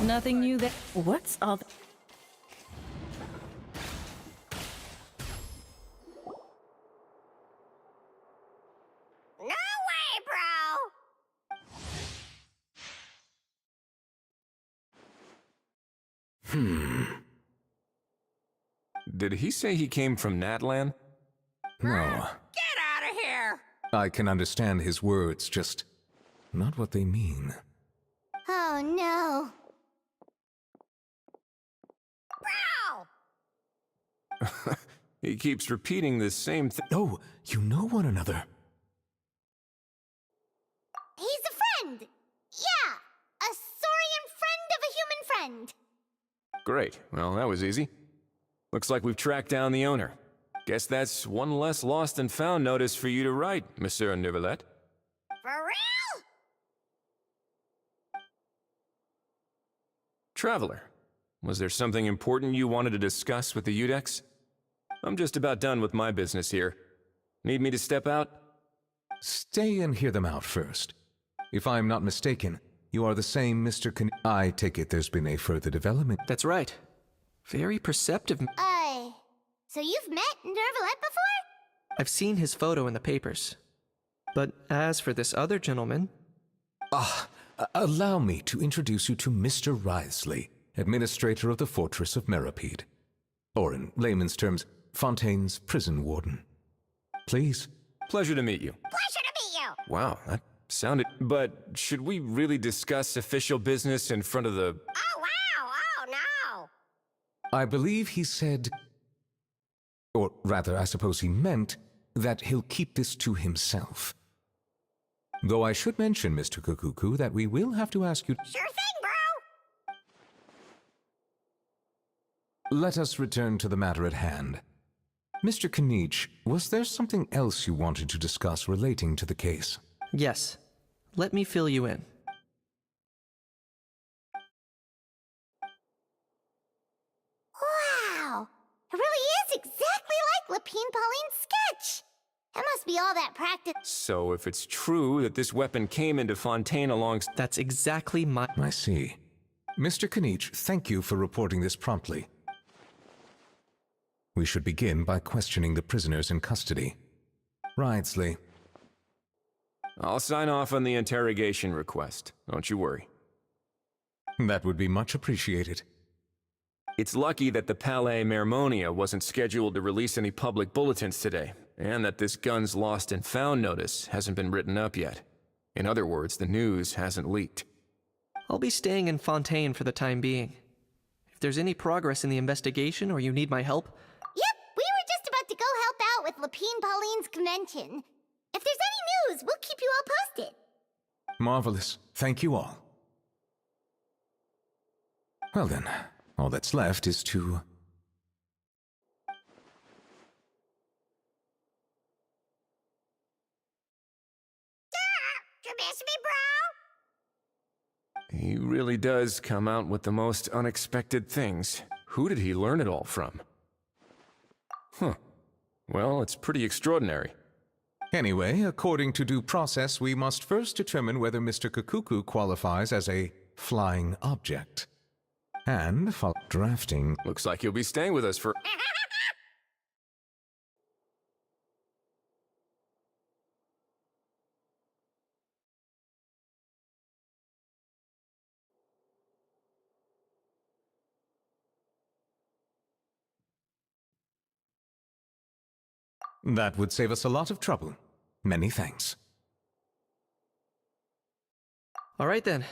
Nothing new there. What's all the... No way, bro! Did he say he came from Natlan? No. Get out I can understand his words, just not what they mean. Oh no. He keeps repeating the same thing. Oh, you know one another. He's a friend! Yeah! A saurian friend of a human friend! Great. Well, that was easy. Looks like we've tracked down the owner. Guess that's one less lost and found notice for you to write, Monsieur Neuvillette. For real? Traveler, was there something important you wanted to discuss with the Udex? I'm just about done with my business here. Need me to step out? Stay and hear them out first. If I'm not mistaken, you are the same Mr. I take it there's been a further development. That's right. Very perceptive. So you've met Neuvillette before? I've seen his photo in the papers. But as for this other gentleman... Allow me to introduce you to Mr. Wriothesley, administrator of the Fortress of Meropide. Or in layman's terms, Fontaine's prison warden. Please. Pleasure to meet you. Pleasure to meet you! Wow, that sounded... But should we really discuss official business in front of the... Oh wow! Oh no! I believe he said... Or rather, I suppose he meant that he'll keep this to himself. Though I should mention, Mr. Kukuku, that we will have to ask you... Sure thing, bro! Let us return to the matter at hand. Mr. Kanich, was there something else you wanted to discuss relating to the case? Yes. Let me fill you in. Wow! It really is exactly like Lapine Pauline's sketch! That must be all that practice. So if it's true that this weapon came into Fontaine alongside... That's exactly my... I see. Mr. Kanich, thank you for reporting this promptly. We should begin by questioning the prisoners in custody. Wriothesley. I'll sign off on the interrogation request. Don't you worry. That would be much appreciated. It's lucky that the Palais Mermonia wasn't scheduled to release any public bulletins today, and that this Guns Lost and Found notice hasn't been written up yet. In other words, the news hasn't leaked. I'll be staying in Fontaine for the time being. If there's any progress in the investigation or you need my help... Yep, we were just about to go help out with Lapine Pauline's convention. If there's any news, we'll keep you all posted. Marvelous. Thank you all. Well then, all that's left is to... You miss me, bro? He really does come out with the most unexpected things. Who did he learn it all from? Huh. Well, it's pretty extraordinary. Anyway, according to due process, we must first determine whether Mr. Kukuku qualifies as a flying object. And for drafting... Looks like you'll be staying with us for... That would save us a lot of trouble. Many thanks. All right then.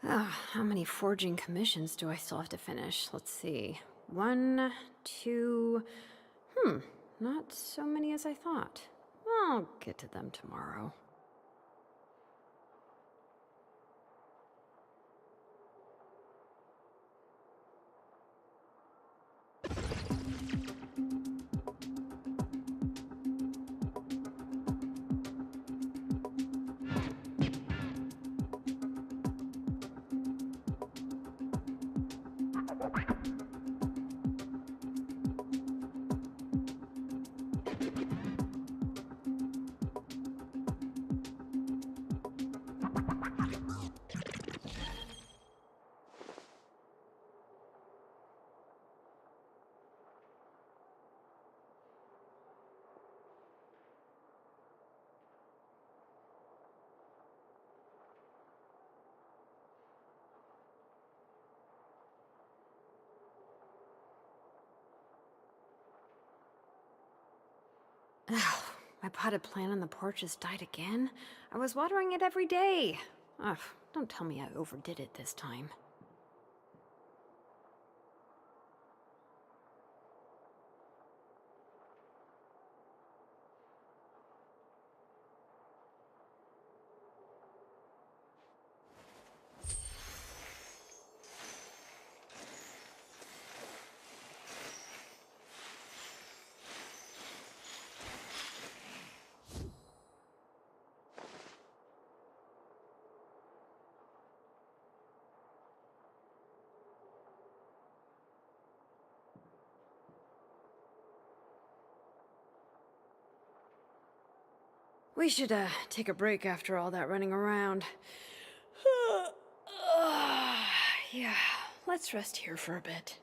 How many forging commissions do I still have to finish? Let's see. 1, 2... not so many as I thought. I'll get to them tomorrow. My potted plant on the porch has died again. I was watering it every day. Ugh, don't tell me I overdid it this time. We should, take a break after all that running around. Yeah, let's rest here for a bit.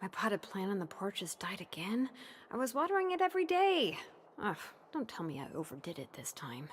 My potted plant on the porch has died again. I was watering it every day. Ugh, don't tell me I overdid it this time.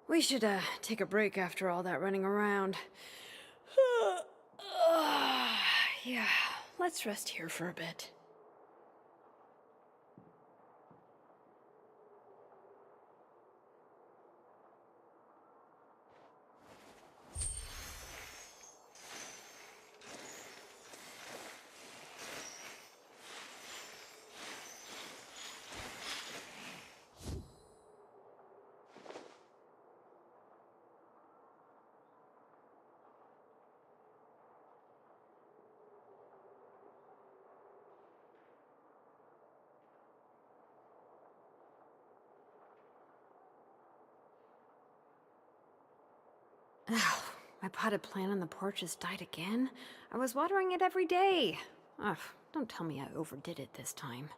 We should, take a break after all that running around. Yeah, let's rest here for a bit. My potted plant on the porch has died again. I was watering it every day. Ugh, don't tell me I overdid it this time.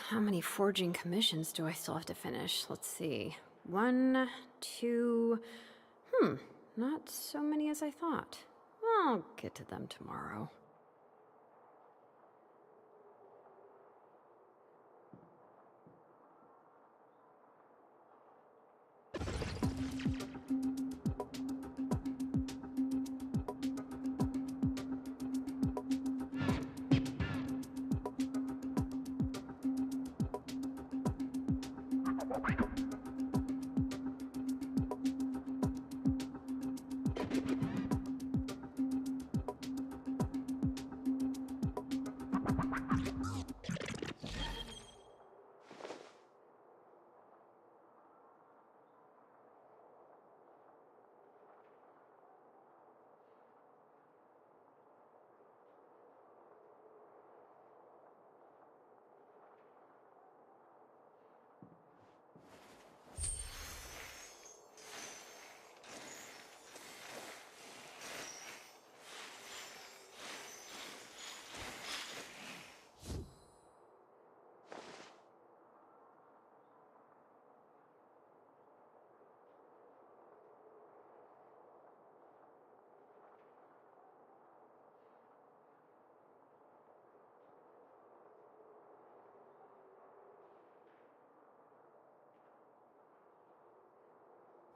How many forging commissions do I still have to finish? Let's see. 1, 2... not so many as I thought. I'll get to them tomorrow.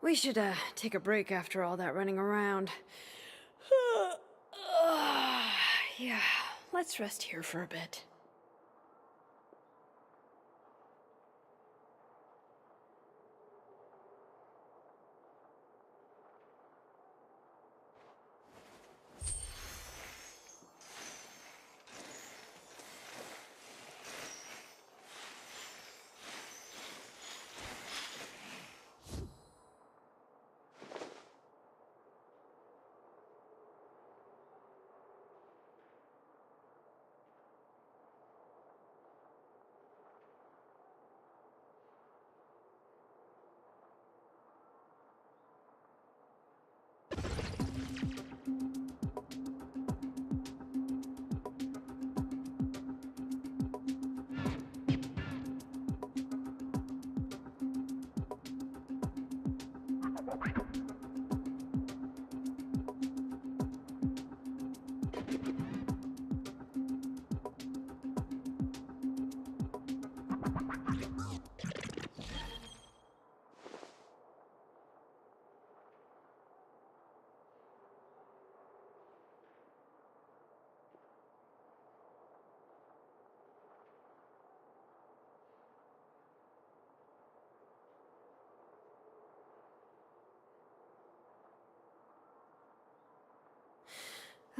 We should, take a break after all that running around. Yeah, let's rest here for a bit.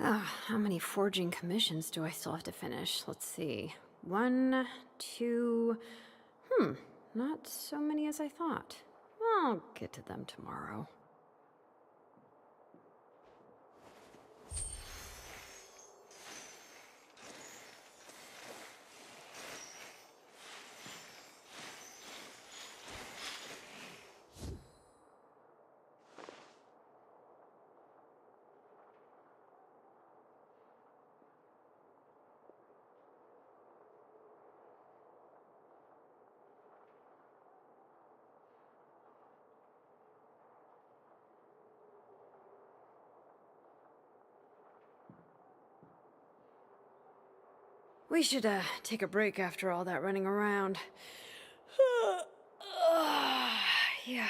How many forging commissions do I still have to finish? Let's see. 1, 2... not so many as I thought. I'll get to them tomorrow. We should, take a break after all that running around. Yeah,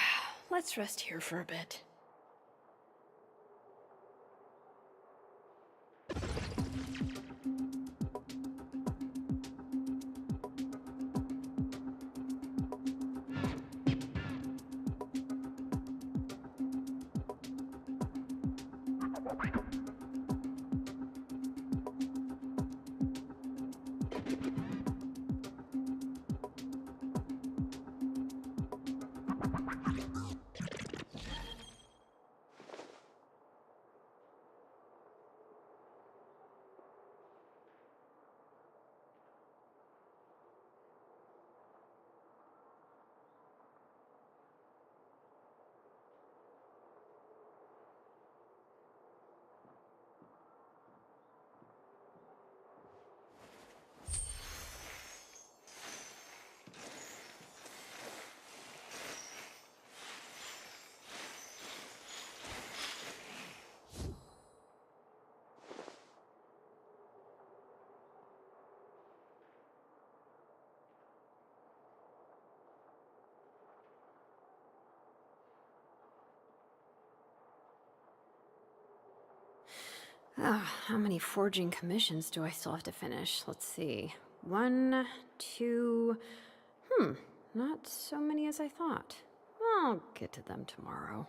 let's rest here for a bit. How many forging commissions do I still have to finish? Let's see. 1, 2... not so many as I thought. I'll get to them tomorrow.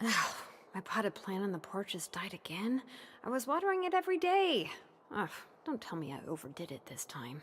My potted plant on the porch has died again. I was watering it every day. Ugh, don't tell me I overdid it this time.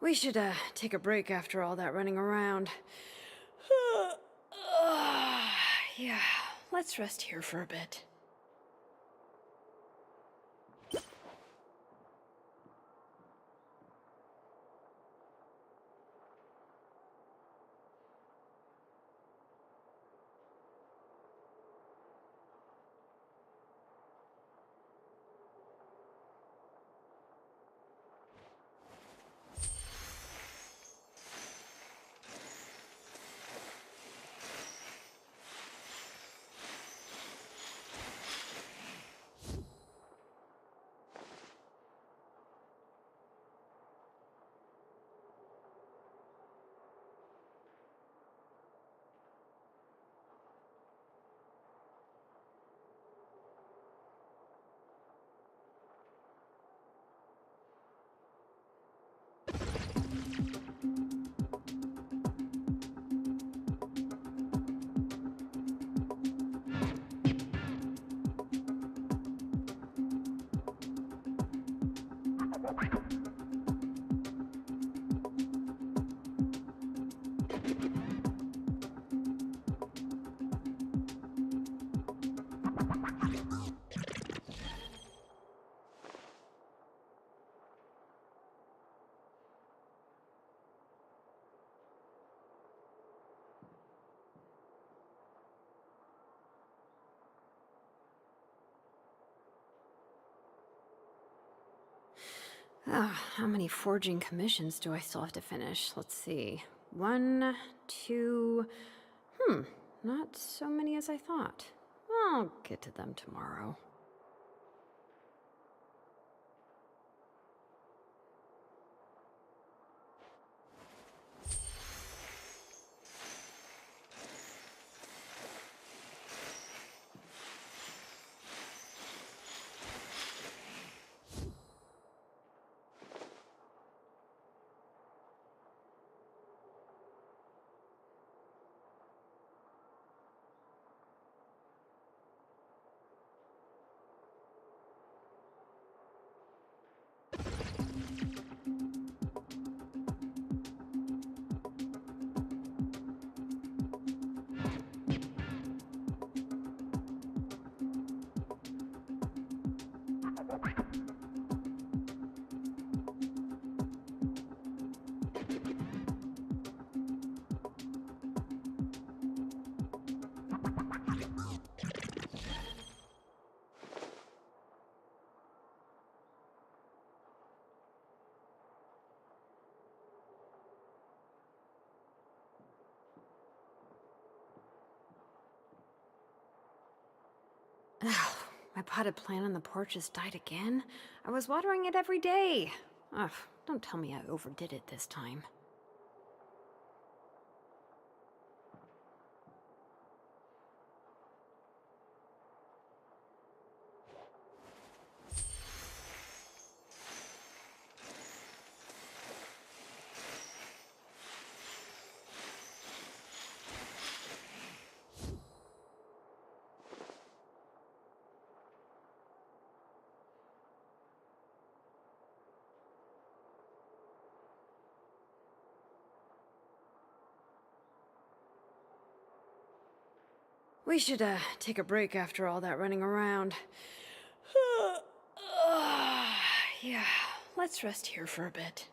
We should, take a break after all that running around. Yeah, let's rest here for a bit. How many forging commissions do I still have to finish? Let's see. 1, 2... not so many as I thought. I'll get to them tomorrow. My potted plant on the porch has died again. I was watering it every day. Ugh, don't tell me I overdid it this time. We should, take a break after all that running around. Yeah, let's rest here for a bit.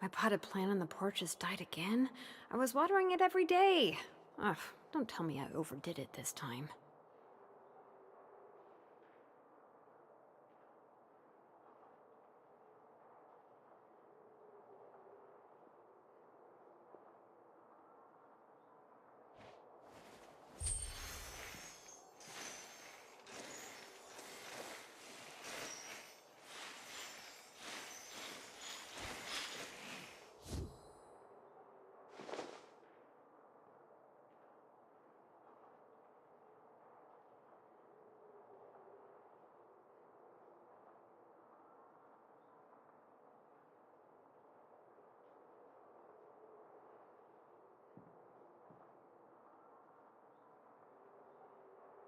my potted plant on the porch has died again. I was watering it every day. Ugh, don't tell me I overdid it this time.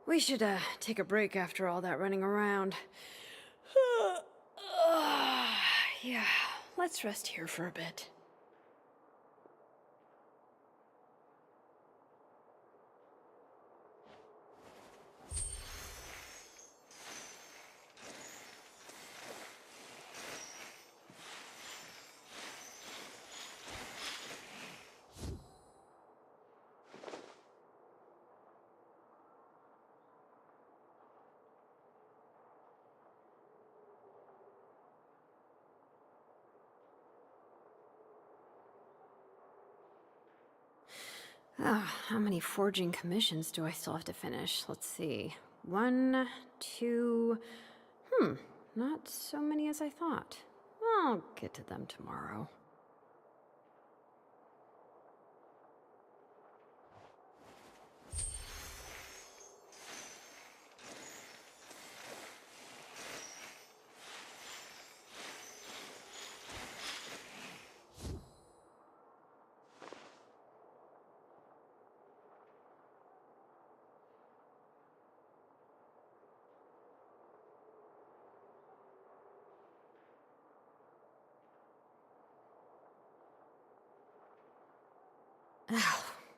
We should, take a break after all that running around. Yeah, let's rest here for a bit. How many forging commissions do I still have to finish? Let's see. 1, 2... not so many as I thought. I'll get to them tomorrow.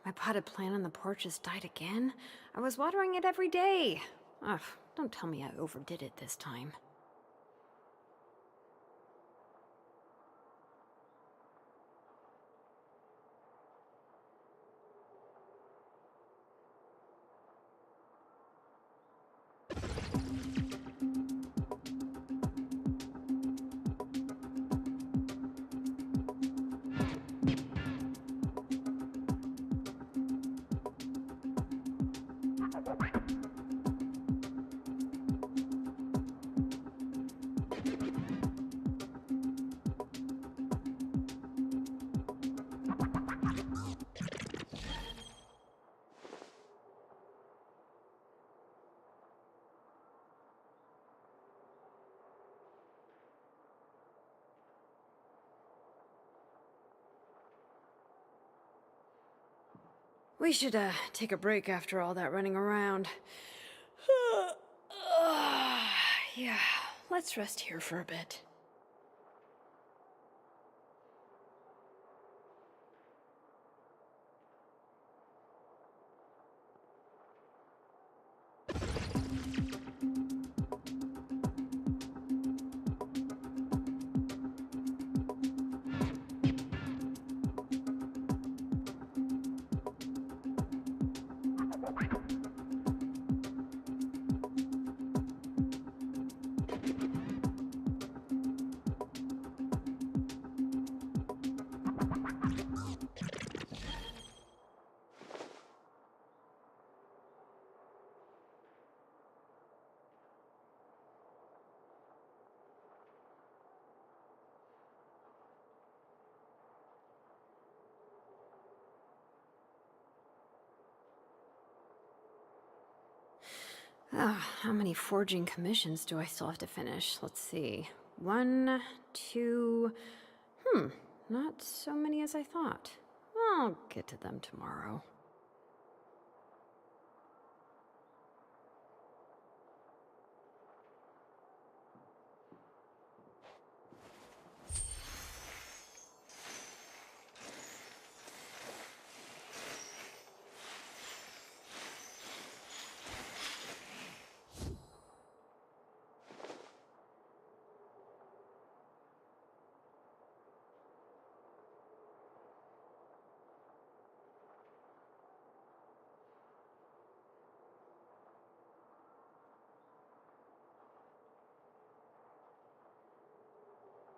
My potted plant on the porch has died again. I was watering it every day. Ugh, don't tell me I overdid it this time. We should, take a break after all that running around. Yeah, let's rest here for a bit. How many forging commissions do I still have to finish? Let's see. 1, 2... not so many as I thought. I'll get to them tomorrow.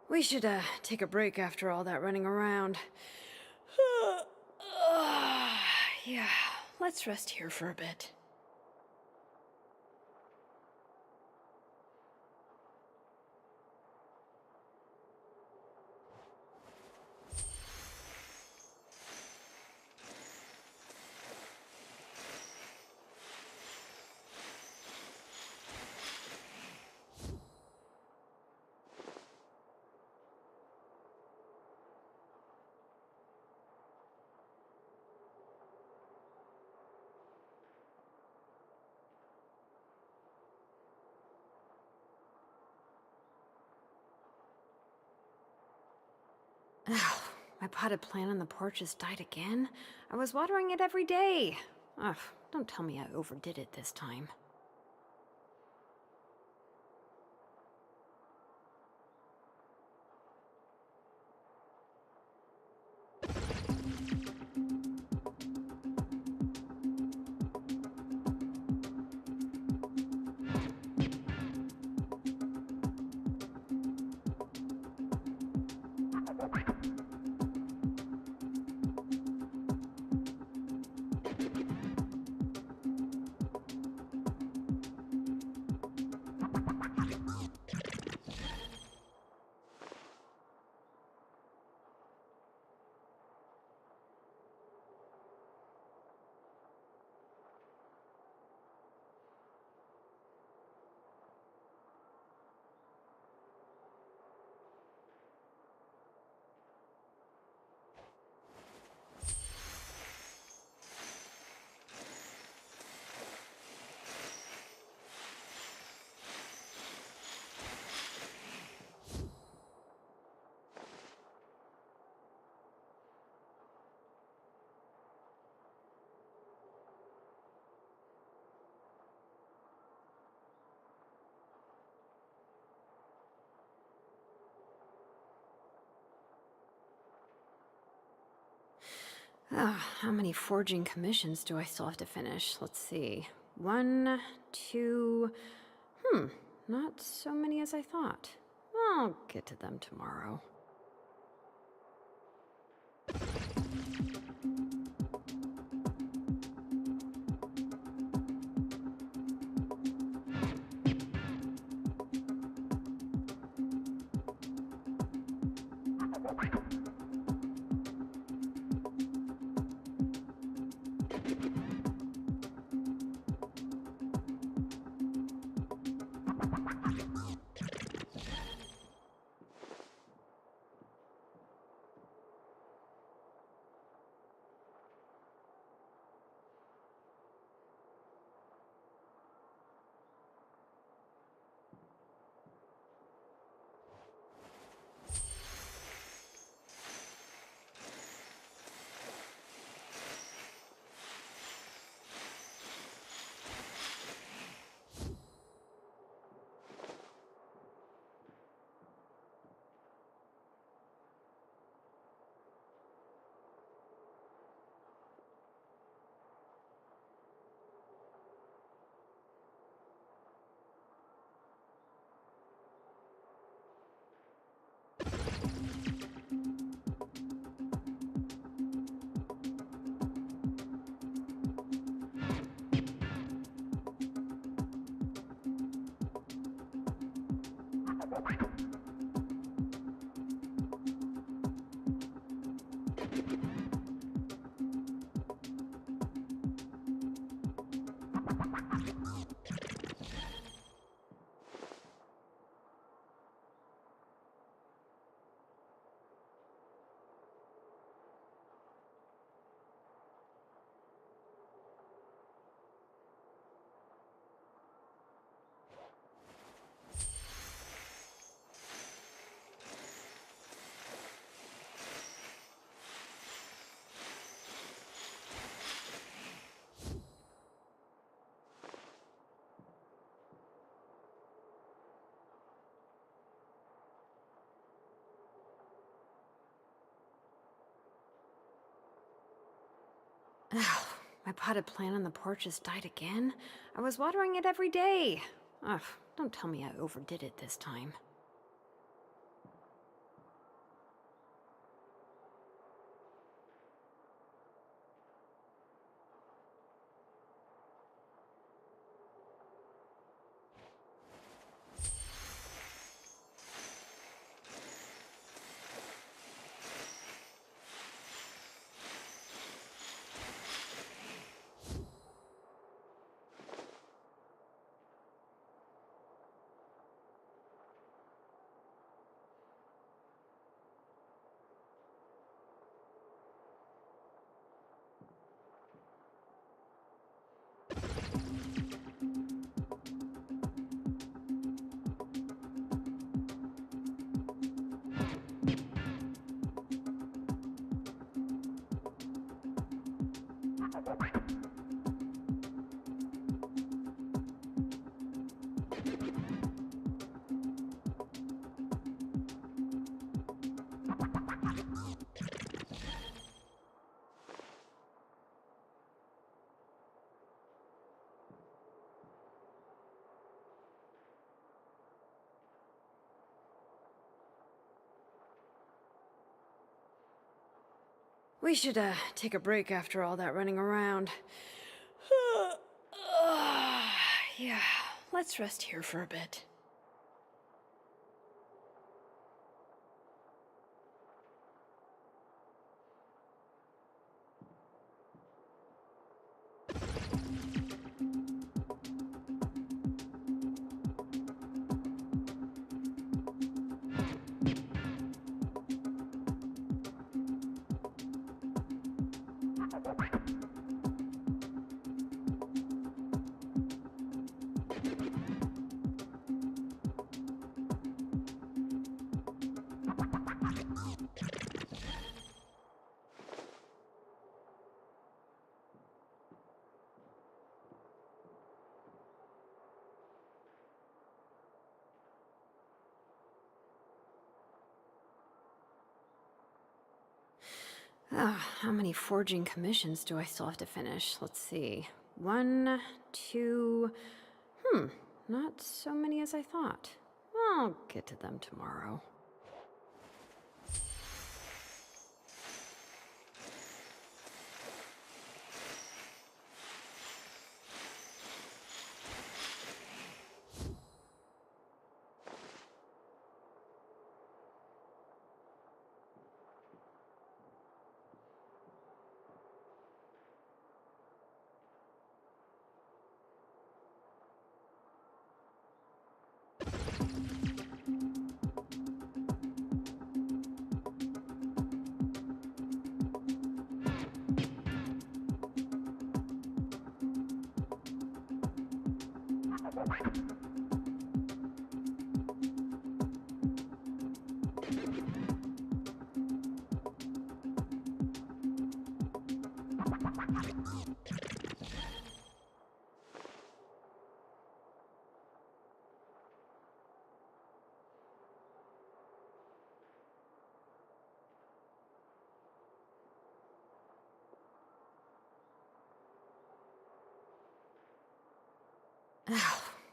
We should, take a break after all that running around. Yeah, let's rest here for a bit. My potted plant on the porch has died again. I was watering it every day. Ugh, don't tell me I overdid it this time. How many forging commissions do I still have to finish? Let's see. 1, 2... not so many as I thought. I'll get to them tomorrow. My potted plant on the porch has died again. I was watering it every day. Ugh, don't tell me I overdid it this time. We should, take a break after all that running around. Yeah, let's rest here for a bit. How many forging commissions do I still have to finish? Let's see. 1, 2... not so many as I thought. I'll get to them tomorrow.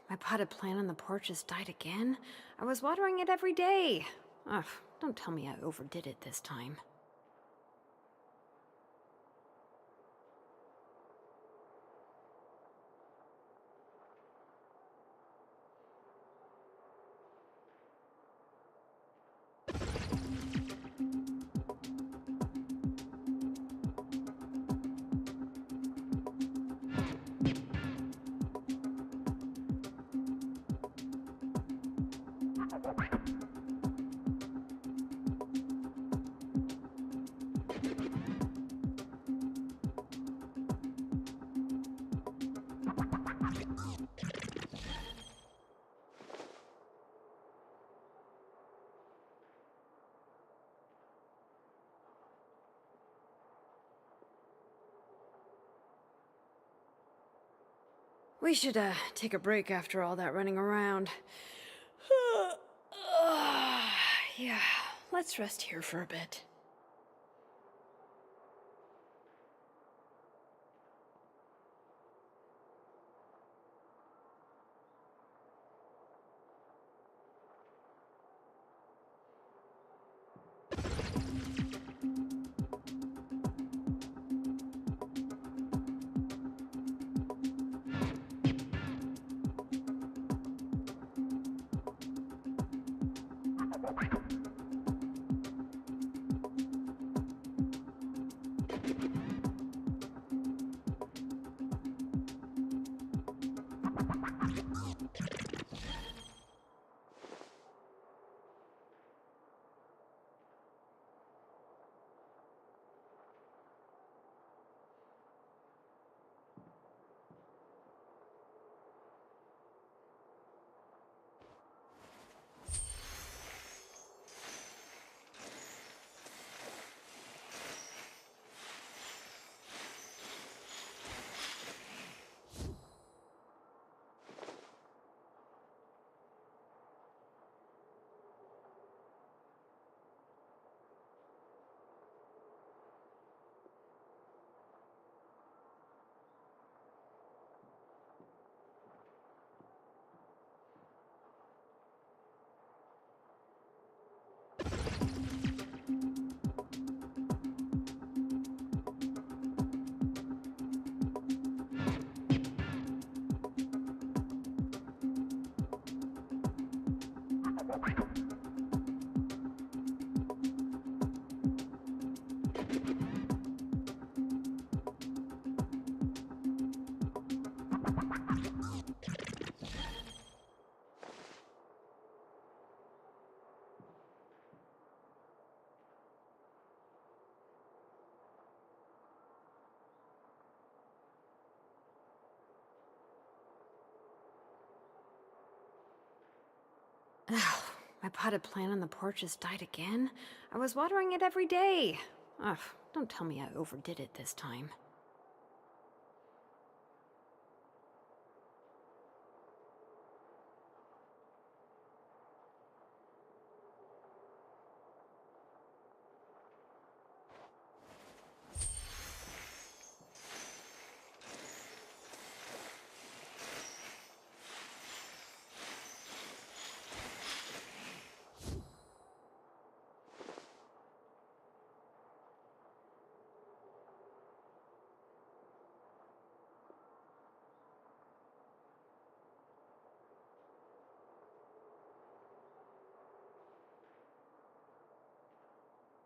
My potted plant on the porch has died again. I was watering it every day. Ugh, don't tell me I overdid it this time. We should, take a break after all that running around. Yeah, let's rest here for a bit. Ugh, my potted plant on the porch has died again. I was watering it every day. Ugh, don't tell me I overdid it this time.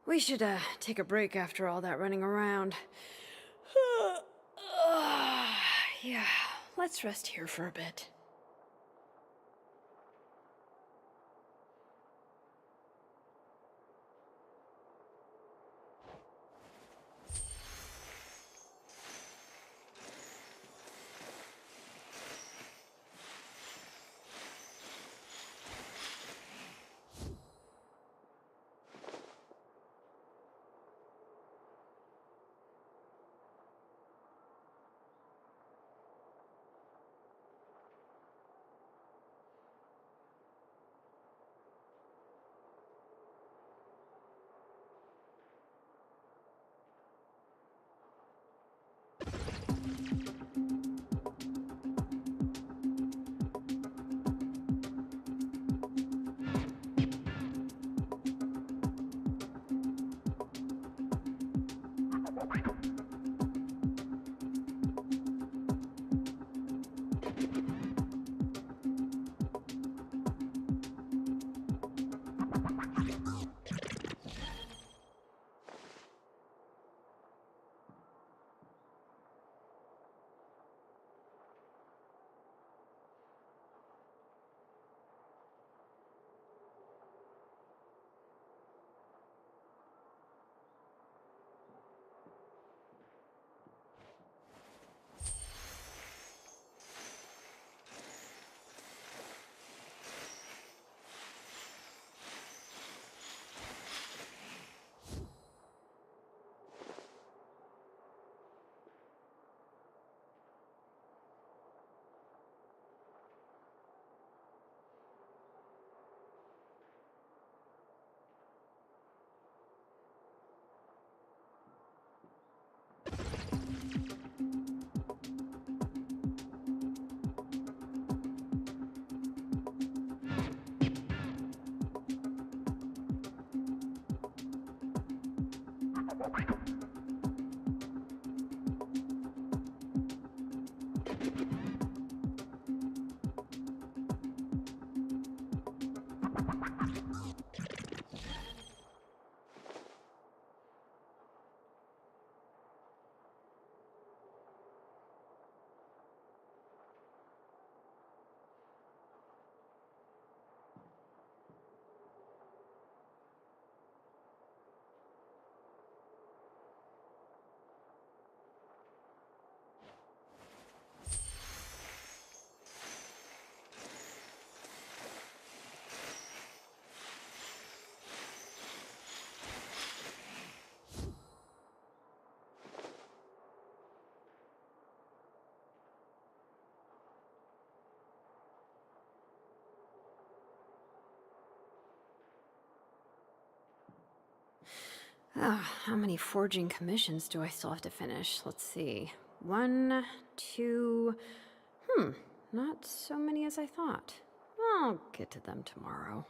We should, take a break after all that running around. Yeah, let's rest here for a bit. How many forging commissions do I still have to finish? Let's see. 1, 2... not so many as I thought. I'll get to them tomorrow.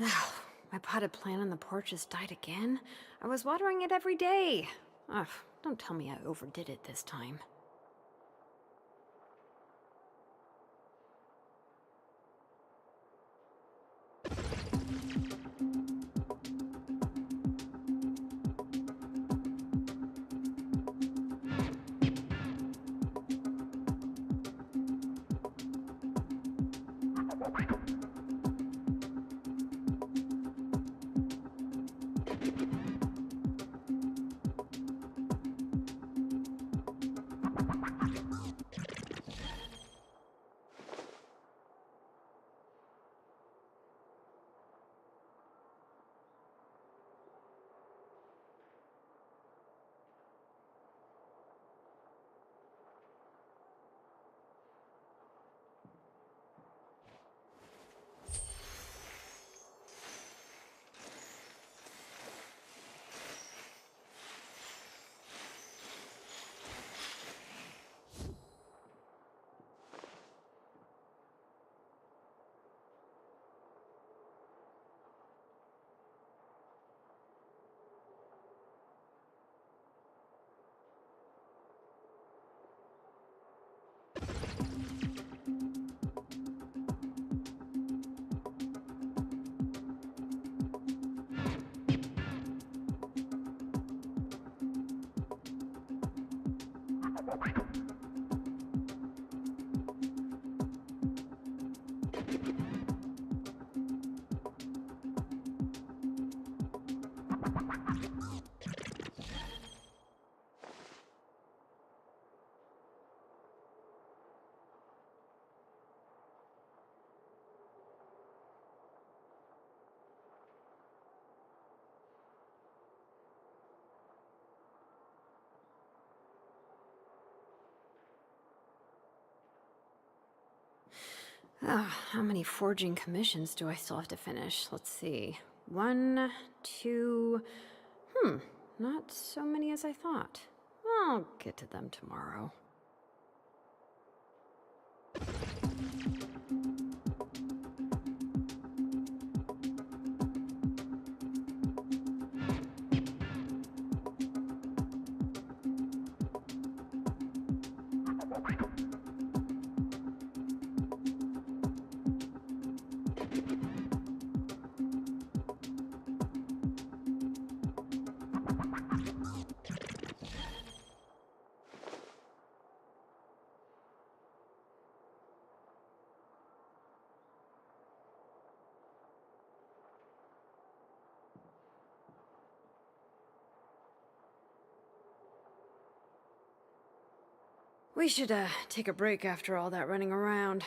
Ugh, my potted plant on the porch has died again. I was watering it every day. Ugh, don't tell me I overdid it this time. How many forging commissions do I still have to finish? Let's see. 1, 2... not so many as I thought. I'll get to them tomorrow. We should, take a break after all that running around.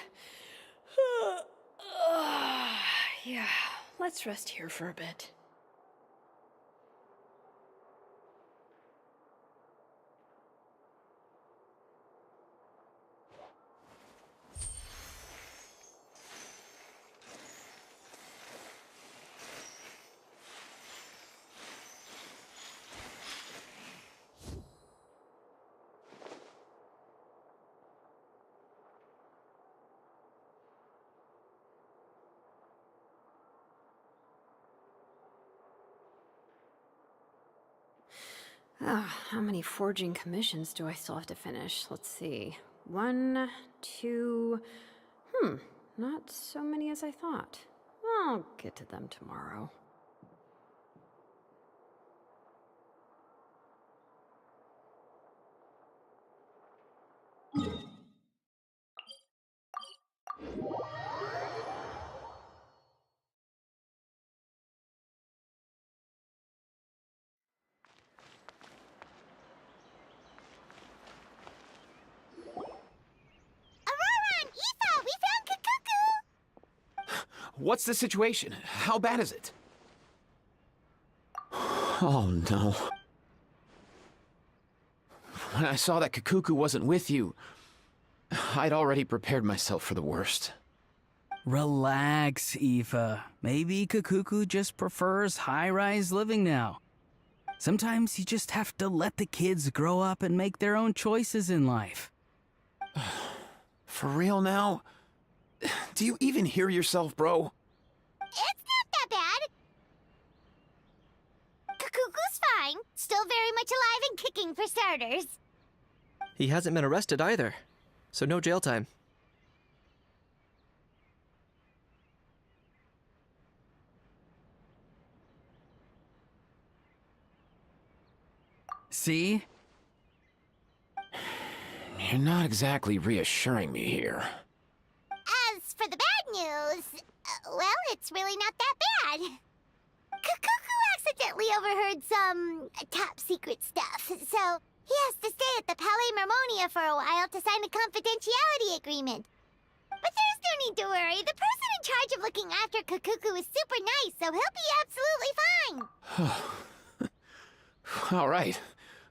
Yeah, let's rest here for a bit. How many forging commissions do I still have to finish? Let's see. 1, 2... not so many as I thought. I'll get to them tomorrow. What's the situation? How bad is it? Oh no. When I saw that Kikuku wasn't with you, I'd already prepared myself for the worst. Relax, Aoife. Maybe Kikuku just prefers high-rise living now. Sometimes you just have to let the kids grow up and make their own choices in life. For real now? Do you even hear yourself, bro? It's not that bad. Still very much alive and kicking for starters. He hasn't been arrested either, so no jail time. See? You're not exactly reassuring me here. As for the bad news, well, it's really not that bad. Kukuku accidentally overheard some top secret stuff, so he has to stay at the Palais Mermonia for a while to sign a confidentiality agreement. But there's no need to worry. The person in charge of looking after Kukuku is super nice, so he'll be absolutely fine. All right.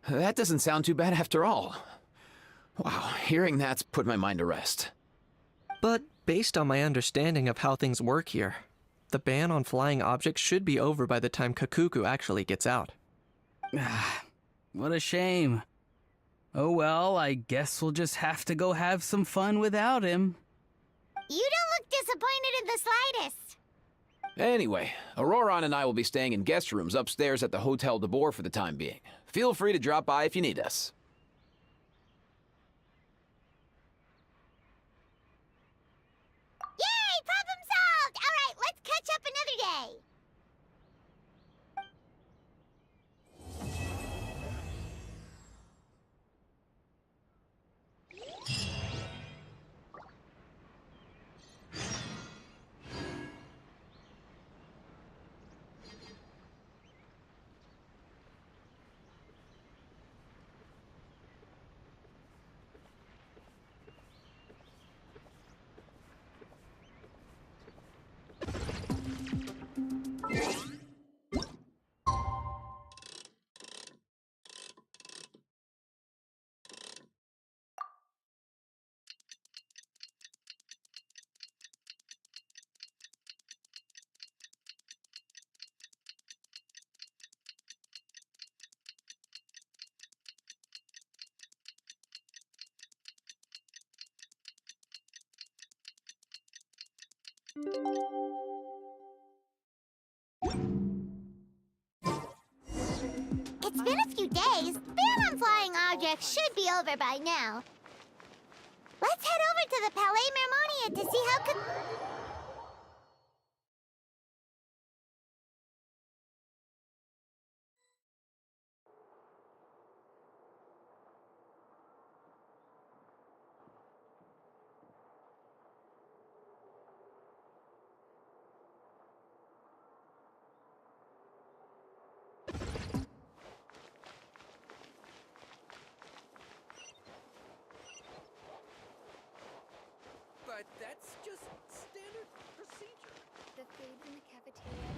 That doesn't sound too bad after all. Wow, hearing that's put my mind to rest. But based on my understanding of how things work here, the ban on flying objects should be over by the time Kukuku actually gets out. What a shame. Oh well, I guess we'll just have to go have some fun without him. You don't look disappointed in the slightest. Anyway, Auroron and I will be staying in guest rooms upstairs at the Hotel de Boer for the time being. Feel free to drop by if you need us. Yay! Problem solved! Alright, let's catch up another day. It's been a few days. The ban on flying objects should be over by now. Let's head over to the Palais Mermonia to see how But that's just standard procedure. The food in the cafeteria.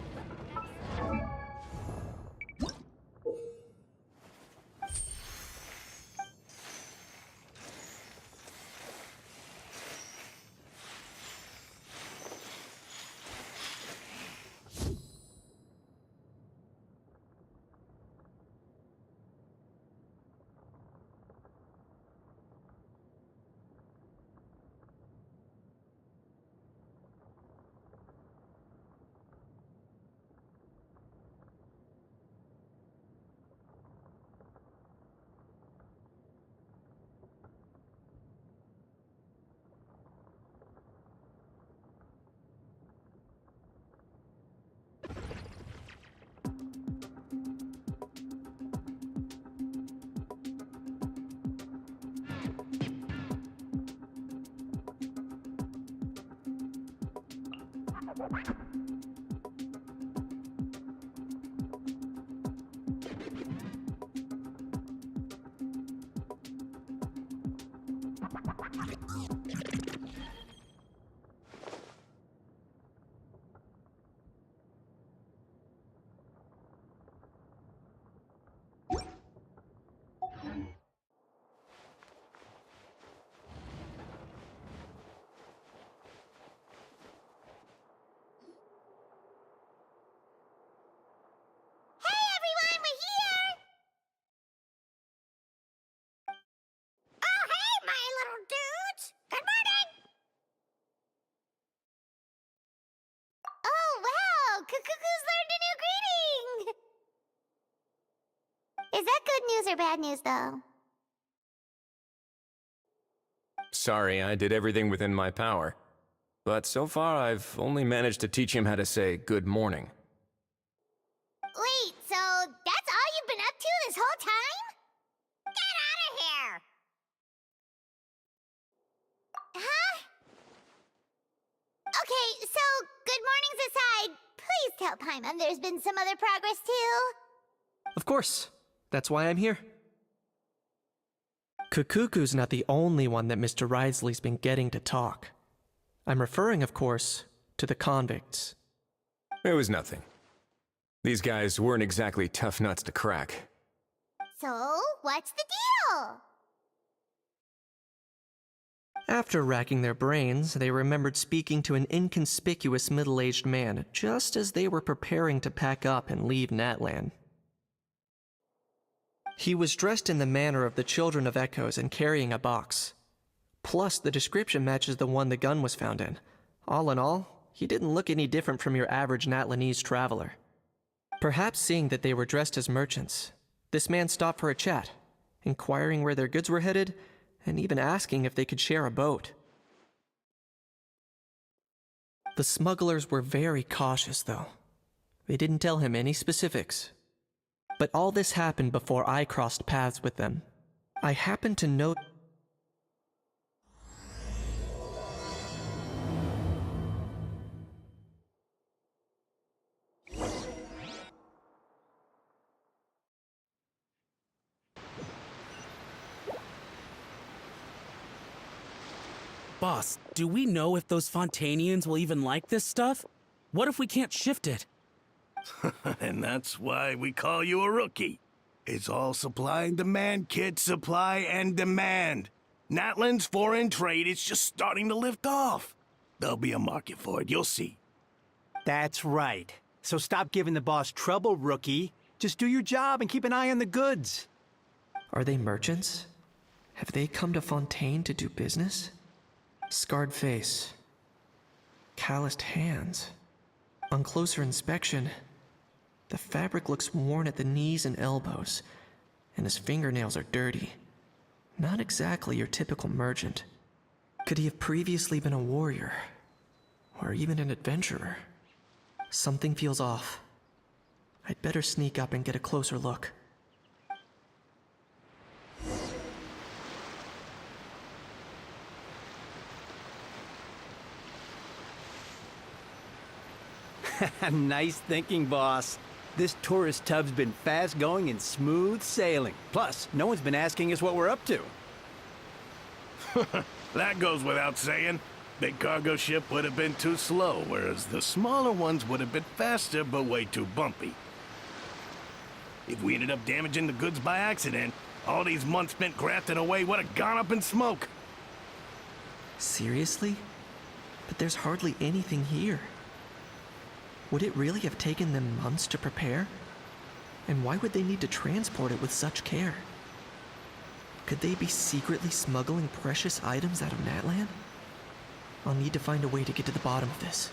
Kukuku's learned a new greeting! Is that good news or bad news, though? Sorry, I did everything within my power. But so far, I've only managed to teach him how to say good morning. Wait, so that's all you've been up to this whole time? Get out of here! Huh? Okay, so good mornings aside, please tell Paimon there's been some other progress too. Of course. That's why I'm here. Kukuku's not the only one that Mr. Risley's been getting to talk. I'm referring, of course, to the convicts. It was nothing. These guys weren't exactly tough nuts to crack. So, what's the deal? After racking their brains, they remembered speaking to an inconspicuous middle-aged man just as they were preparing to pack up and leave Natlan. He was dressed in the manner of the Children of Echoes and carrying a box. Plus, the description matches the one the gun was found in. All in all, he didn't look any different from your average Natlanese traveler. Perhaps seeing that they were dressed as merchants, this man stopped for a chat, inquiring where their goods were headed, and even asking if they could share a boat. The smugglers were very cautious, though. They didn't tell him any specifics. But all this happened before I crossed paths with them. I happened to note... Boss, do we know if those Fontanians will even like this stuff? What if we can't shift it? And that's why we call you a rookie. It's all supply and demand, kid. Supply and demand. Natlan's foreign trade is just starting to lift off. There'll be a market for it, you'll see. That's right. So stop giving the boss trouble, rookie. Just do your job and keep an eye on the goods. Are they merchants? Have they come to Fontaine to do business? Scarred face. Calloused hands. On closer inspection, the fabric looks worn at the knees and elbows, and his fingernails are dirty. Not exactly your typical merchant. Could he have previously been a warrior? Or even an adventurer? Something feels off. I'd better sneak up and get a closer look. Nice thinking, boss. This tourist tub's been fast-going and smooth sailing. Plus, no one's been asking us what we're up to. That goes without saying. Big cargo ship would have been too slow, whereas the smaller ones would have been faster but way too bumpy. If we ended up damaging the goods by accident, all these months spent grafting away would have gone up in smoke. Seriously? But there's hardly anything here. Would it really have taken them months to prepare? And why would they need to transport it with such care? Could they be secretly smuggling precious items out of Natlan? I'll need to find a way to get to the bottom of this.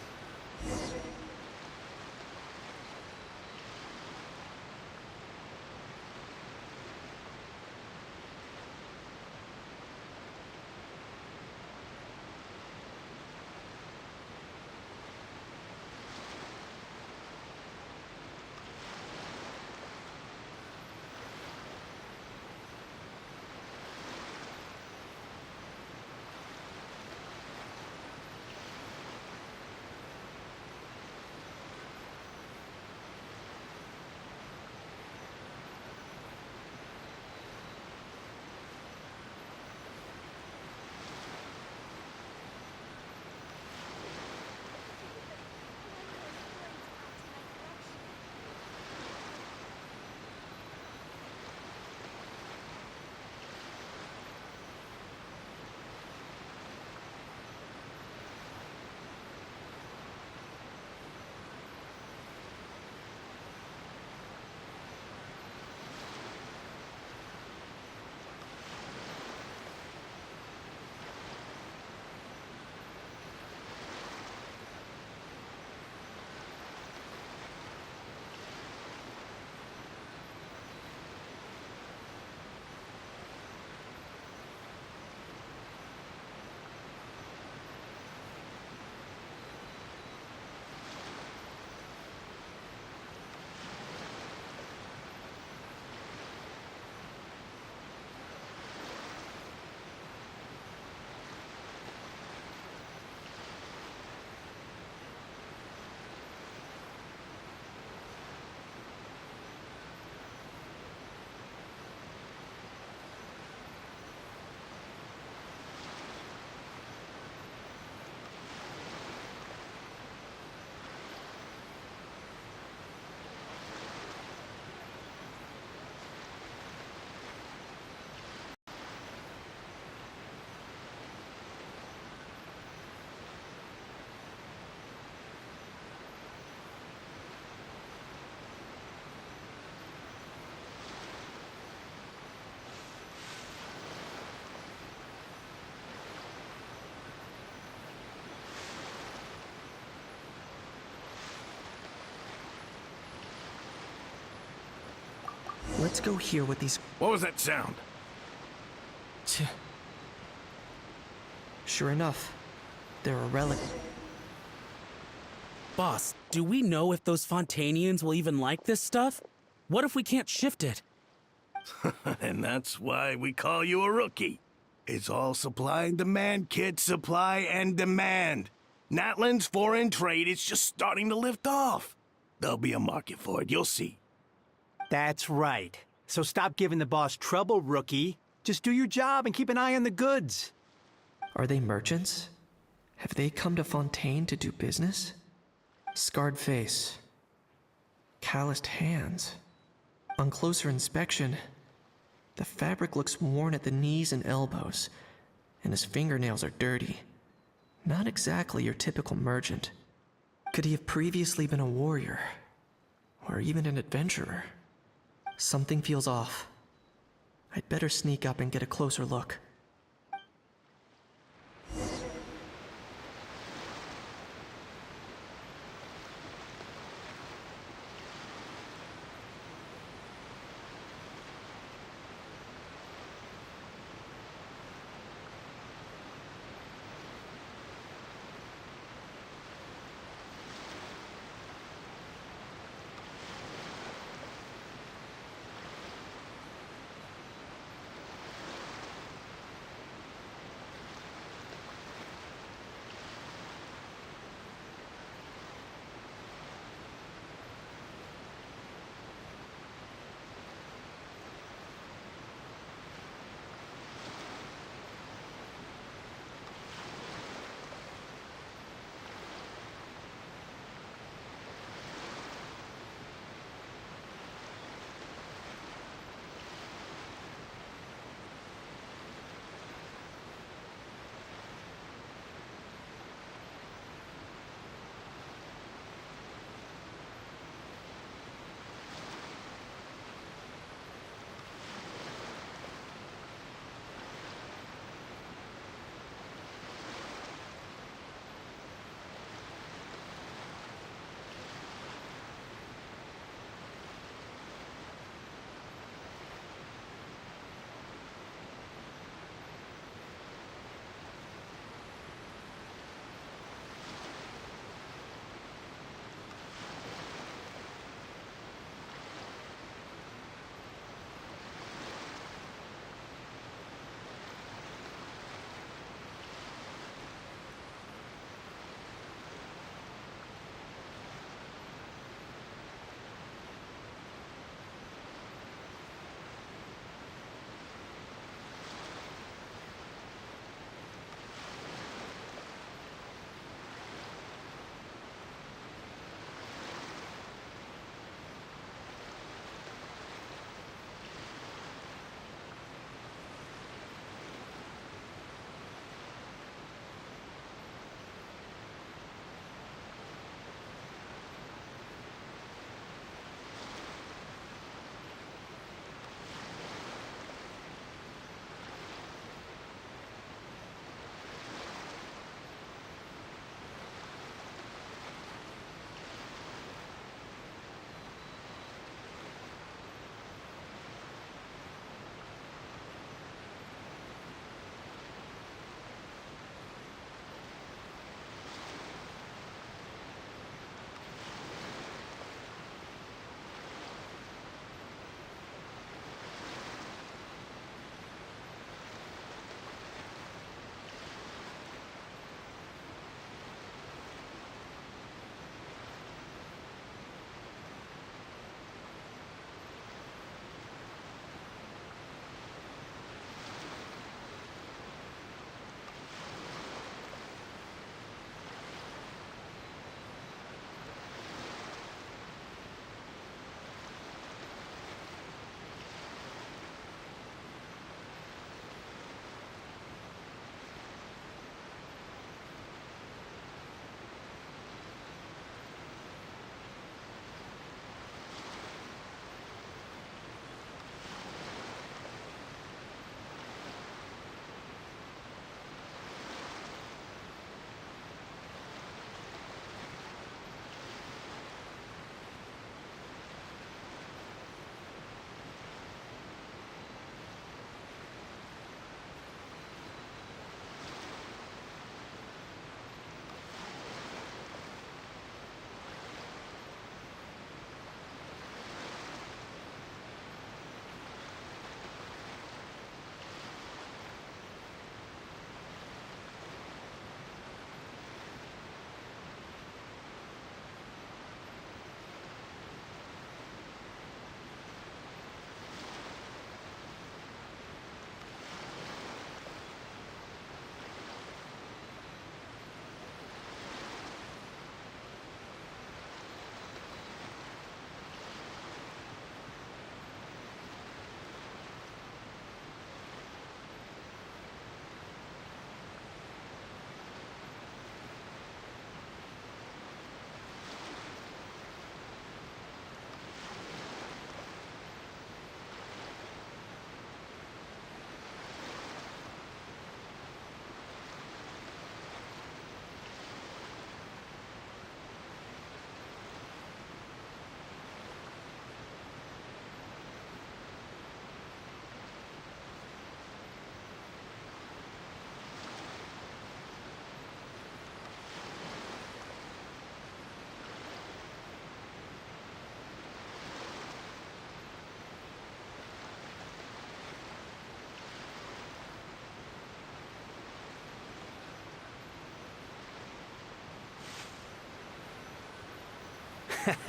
Let's go here with these... What was that sound? Sure enough, they're a relic. Boss, do we know if those Fontanians will even like this stuff? What if we can't shift it? And that's why we call you a rookie. It's all supply and demand, kid. Supply and demand. Natlin's foreign trade is just starting to lift off. There'll be a market for it, you'll see. That's right. So stop giving the boss trouble, rookie. Just do your job and keep an eye on the goods. Are they merchants? Have they come to Fontaine to do business? Scarred face. Calloused hands. On closer inspection, the fabric looks worn at the knees and elbows, and his fingernails are dirty. Not exactly your typical merchant. Could he have previously been a warrior? Or even an adventurer? Something feels off. I'd better sneak up and get a closer look.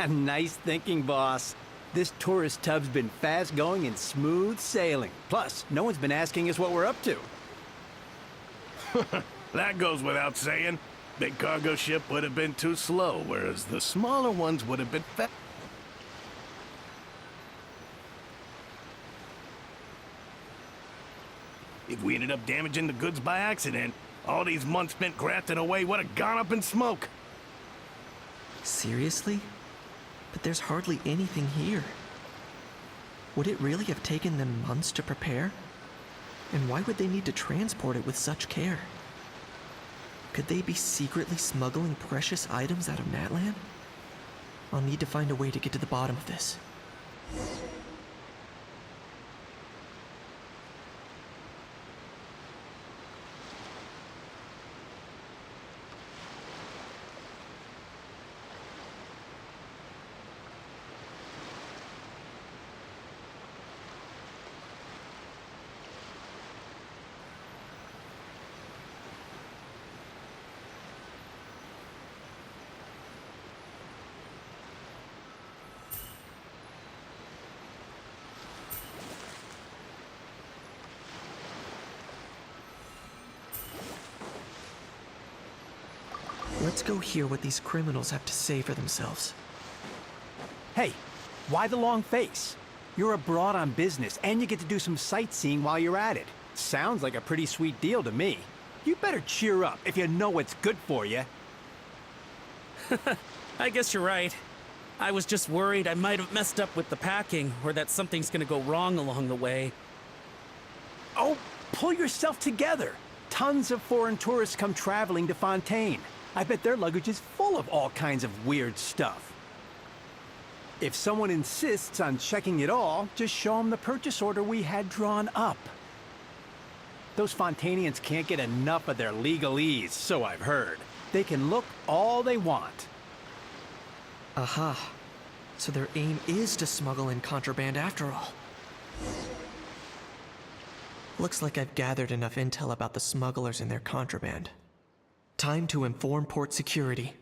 Nice thinking, boss. This tourist tub's been fast going and smooth sailing. Plus, no one's been asking us what we're up to. That goes without saying. Big cargo ship would have been too slow, whereas the smaller ones would have been fast. If we ended up damaging the goods by accident, all these months spent grafting away would have gone up in smoke. Seriously? But there's hardly anything here. Would it really have taken them months to prepare? And why would they need to transport it with such care? Could they be secretly smuggling precious items out of Natlan? I'll need to find a way to get to the bottom of this. Let's go hear what these criminals have to say for themselves. Hey, why the long face? You're abroad on business, and you get to do some sightseeing while you're at it. Sounds like a pretty sweet deal to me. You better cheer up if you know what's good for you. I guess you're right. I was just worried I might have messed up with the packing, or that something's gonna go wrong along the way. Oh, pull yourself together. Tons of foreign tourists come traveling to Fontaine. I bet their luggage is full of all kinds of weird stuff. If someone insists on checking it all, just show them the purchase order we had drawn up. Those Fontainians can't get enough of their legalese, so I've heard. They can look all they want. Aha. So their aim is to smuggle in contraband after all. Looks like I've gathered enough intel about the smugglers and their contraband. Time to inform port security.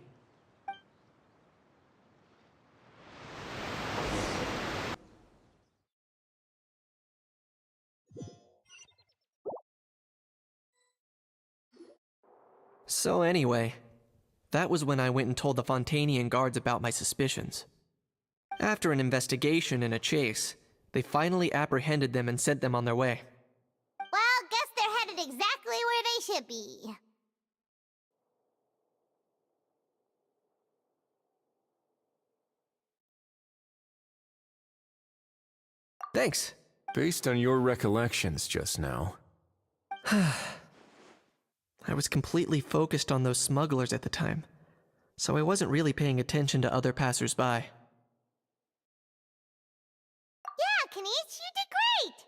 So anyway, that was when I went and told the Fontainian guards about my suspicions. After an investigation and a chase, they finally apprehended them and sent them on their way. Well, guess they're headed exactly where they should be. Thanks. Based on your recollections just now. I was completely focused on those smugglers at the time, so I wasn't really paying attention to other passersby. Yeah, Kanish, you did great!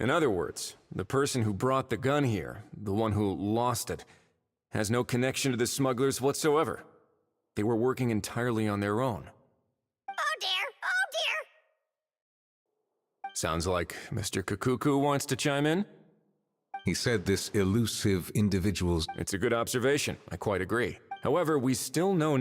In other words, the person who brought the gun here, the one who lost it, has no connection to the smugglers whatsoever. They were working entirely on their own. Oh dear, oh dear! Sounds like Mr. Kukuku wants to chime in? He said this elusive individual's... It's a good observation, I quite agree. However, we still know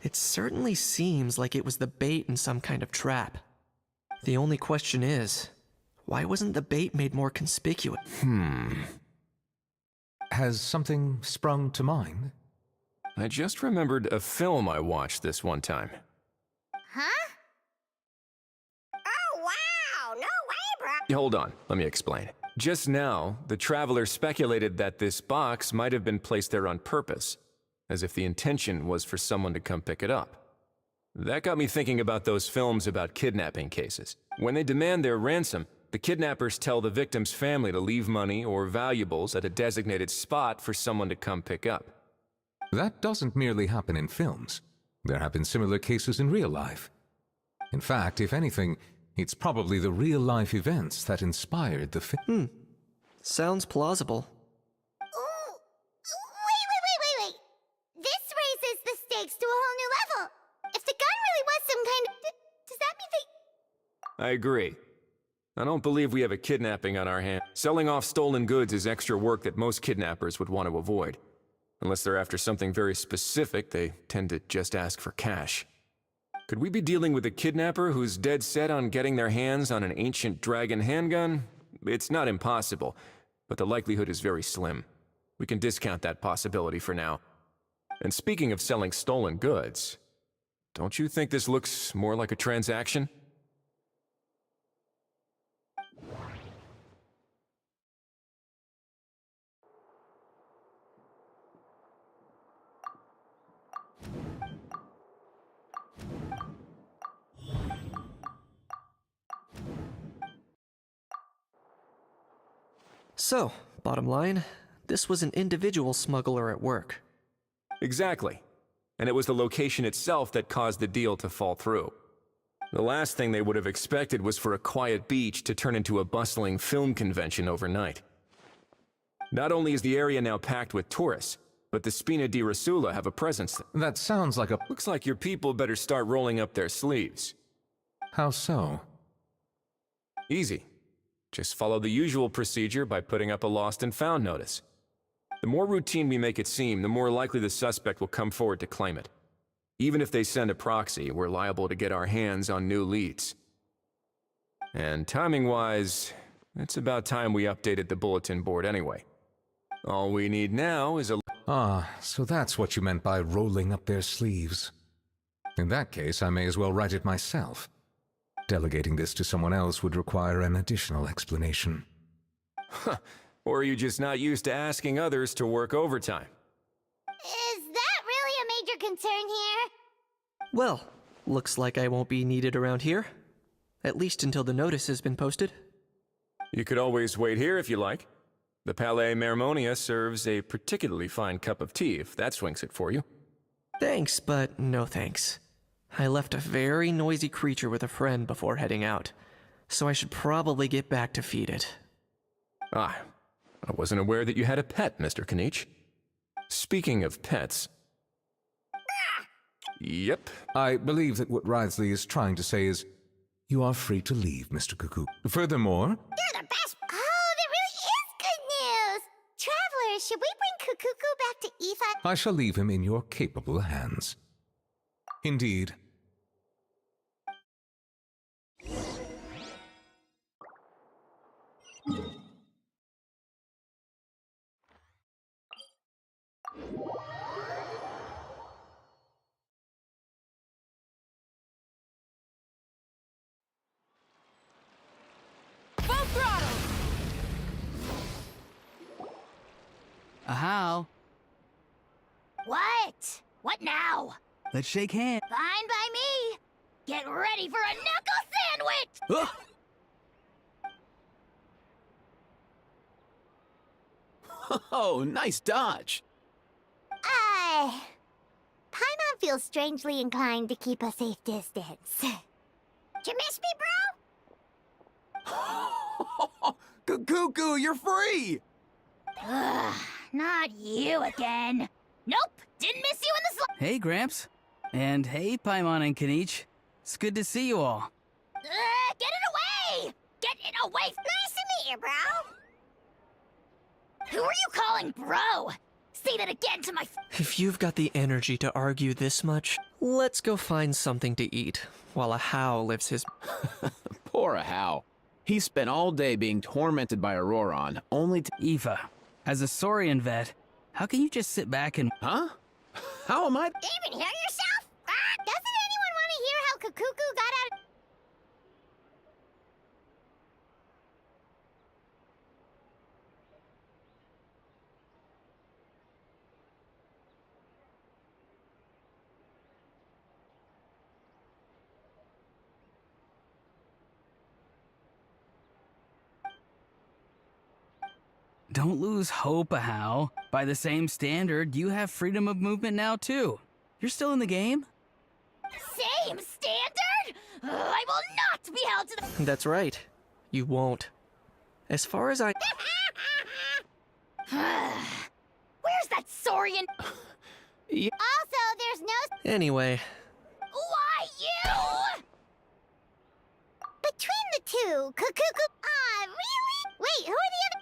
It certainly seems like it was the bait in some kind of trap. The only question is, why wasn't the bait made more conspicuous? Has something sprung to mind? I just remembered a film I watched this one time. Huh? Oh, wow! No way, bro! Hold on, let me explain. Just now, the traveler speculated that this box might have been placed there on purpose, as if the intention was for someone to come pick it up. That got me thinking about those films about kidnapping cases. When they demand their ransom, the kidnappers tell the victim's family to leave money or valuables at a designated spot for someone to come pick up. That doesn't merely happen in films. There have been similar cases in real life. In fact, if anything, it's probably the real-life events that inspired the film. Sounds plausible. Ooh. Wait. This raises the stakes to a whole new level. If the gun really was some kind of... Does that mean they... I agree. I don't believe we have a kidnapping on our hands. Selling off stolen goods is extra work that most kidnappers would want to avoid. Unless they're after something very specific, they tend to just ask for cash. Could we be dealing with a kidnapper who's dead set on getting their hands on an ancient dragon handgun? It's not impossible, but the likelihood is very slim. We can discount that possibility for now. And speaking of selling stolen goods, don't you think this looks more like a transaction? So, bottom line, this was an individual smuggler at work. Exactly. And it was the location itself that caused the deal to fall through. The last thing they would have expected was for a quiet beach to turn into a bustling film convention overnight. Not only is the area now packed with tourists, but the Spina di Rosula have a presence. That sounds like a... Looks like your people better start rolling up their sleeves. How so? Easy. Just follow the usual procedure by putting up a lost and found notice. The more routine we make it seem, the more likely the suspect will come forward to claim it. Even if they send a proxy, we're liable to get our hands on new leads. And timing-wise, it's about time we updated the bulletin board anyway. All we need now is a... Ah, so that's what you meant by rolling up their sleeves. In that case, I may as well write it myself. Delegating this to someone else would require an additional explanation. Or are you just not used to asking others to work overtime? Is that really a major concern here? Well, looks like I won't be needed around here. At least until the notice has been posted. You could always wait here if you like. The Palais Mermonia serves a particularly fine cup of tea, if that swings it for you. Thanks, but no thanks. I left a very noisy creature with a friend before heading out, so I should probably get back to feed it. Ah, I wasn't aware that you had a pet, Mr. Kanich. Speaking of pets... Yep. I believe that what Wriothesley is trying to say is, you are free to leave, Mr. Cuckoo. Furthermore... You're the best! Oh, that really is good news! Travelers, should we bring Kukuku back to Aoife? I shall leave him in your capable hands. Indeed. Full throttle! How? What? What now? Let's shake hands. Fine by me. Get ready for a knuckle sandwich! Oh, nice dodge. Paimon feels strangely inclined to keep a safe distance. Did you miss me, bro? Cuckoo, you're free! Ugh, not you again. Nope, didn't miss you in the Hey, Gramps. And hey, Paimon and Kanich. It's good to see you all. Get it away! Get it away! Nice to meet you, bro. Who are you calling bro? Say that again to my... If you've got the energy to argue this much, let's go find something to eat, while a How lives his... Poor How. He spent all day being tormented by Auroron, only to... Aoife, as a Saurian vet, how can you just sit back and... Huh? How am I... Even hear yourself? Doesn't anyone want to hear how Kukuku got out of... Don't lose hope, How. By the same standard, you have freedom of movement now, too. You're still in the game? Same standard? I will not be held to the... That's right. You won't. As far as I... Where's that Saurian? Also, there's no... Anyway, Why, you? Between the two, Kukuku... really? Wait, who are the other...